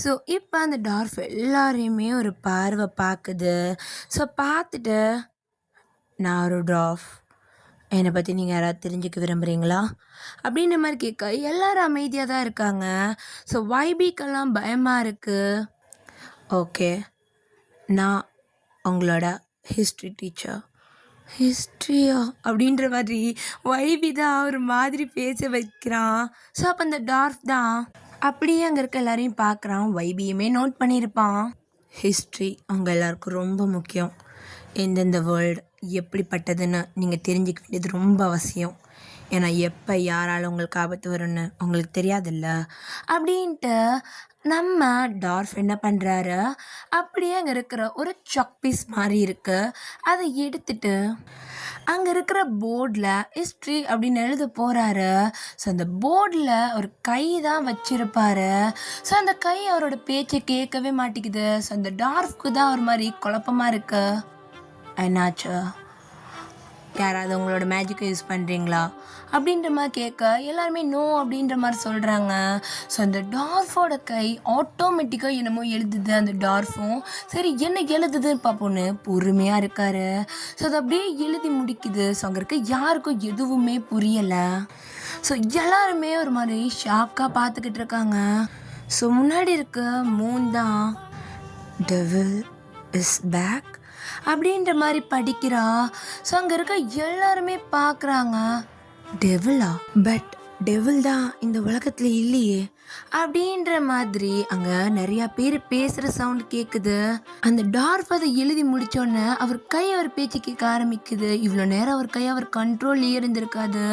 ஸோ, இப்போ அந்த டார்ஃப் எல்லாரையுமே ஒரு பார்வை பார்க்குது. ஸோ, பார்த்துட்டு, நான் ஒரு டார்ஃப், என்னை பற்றி நீங்கள் யாராவது தெரிஞ்சுக்க விரும்புகிறீங்களா அப்படின்ற மாதிரி கேட்க எல்லோரும் அமைதியாக தான் இருக்காங்க. ஸோ, வைபிக்கெல்லாம் பயமாக இருக்குது. ஓகே, நான் உங்களோட ஹிஸ்ட்ரி டீச்சர். ஹிஸ்ட்ரியா அப்படின்ற மாதிரி வைபி தான் ஒரு மாதிரி பேச வைக்கிறான். ஸோ, அப்போ அந்த டார்ஃப் தான் அப்படியே அங்கே இருக்க எல்லாரையும் பார்க்குறான். வைபியுமே நோட் பண்ணியிருப்பான். ஹிஸ்ட்ரி அவங்க எல்லாருக்கும் ரொம்ப முக்கியம். எந்தெந்த வேர்ல்டு எப்படிப்பட்டதுன்னு நீங்கள் தெரிஞ்சுக்க வேண்டியது ரொம்ப அவசியம். ஏன்னா எப்போ யாரால் உங்களுக்கு ஆபத்து வரும்னு உங்களுக்கு தெரியாதுல்ல அப்படின்ட்டு நம்ம டார்ஃப் என்ன பண்ணுறாரு, அப்படியே அங்கே இருக்கிற ஒரு சாக் பீஸ் மாதிரி இருக்கு, அதை எடுத்துட்டு அங்கே இருக்கிற போர்டில் ஹிஸ்ட்ரி அப்படின்னு எழுத போகிறாரு. ஸோ அந்த போர்டில் ஒரு கை தான் வச்சிருப்பாரு. ஸோ அந்த கை அவரோட பேச்சை கேட்கவே மாட்டேங்குது. ஸோ அந்த டார்ஃப்க்கு தான் ஒரு மாதிரி குழப்பமாக இருக்கு. என்னாச்சு, யாராவது உங்களோட மேஜிக்கை யூஸ் பண்ணுறீங்களா அப்படின்ற மாதிரி கேட்க எல்லாருமே நோ அப்படின்ற மாதிரி சொல்கிறாங்க. ஸோ அந்த டார்ஃபோட கை ஆட்டோமேட்டிக்காக என்னமோ எழுதுது. அந்த டார்ஃபும் சரி என்ன எழுதுதுன்னு பார்ப்போன்னு பொறுமையாக இருக்காரு. ஸோ அது அப்படியே எழுதி முடிக்குது. ஸோ அங்கே இருக்க யாருக்கும் எதுவுமே புரியலை. ஸோ எல்லாருமே ஒரு மாதிரி ஷாக்காக பார்த்துக்கிட்டு இருக்காங்க. ஸோ முன்னாடி இருக்க மூன் தான் டெவில் இஸ் பேக் அப்படின்ற மாதிரி படிக்கிறா. ஸோ அங்கே இருக்க எல்லாருமே பார்க்குறாங்க, டெவிலா? பட் டெவில் தான் இந்த உலகத்தில் இல்லையே அப்படின்ற மாதிரி அங்கே நிறையா பேர் பேசுகிற சவுண்ட் கேட்குது. அந்த டார்ஃப் அதை எழுதி முடித்தோடனே அவர் கை அவர் பேச்சு கேட்க ஆரம்பிக்குது. இவ்வளோ நேரம் அவர் கை அவர் கண்ட்ரோல்லே இருந்திருக்காது.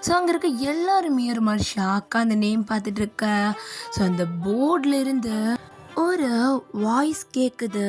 ஸோ அங்கே இருக்க எல்லாருமே ஒரு மாதிரி ஷாக்காக அந்த நேம் பார்த்துட்டு இருக்க. ஸோ அந்த போர்டில் இருந்து ஒரு வாய்ஸ் கேட்குது,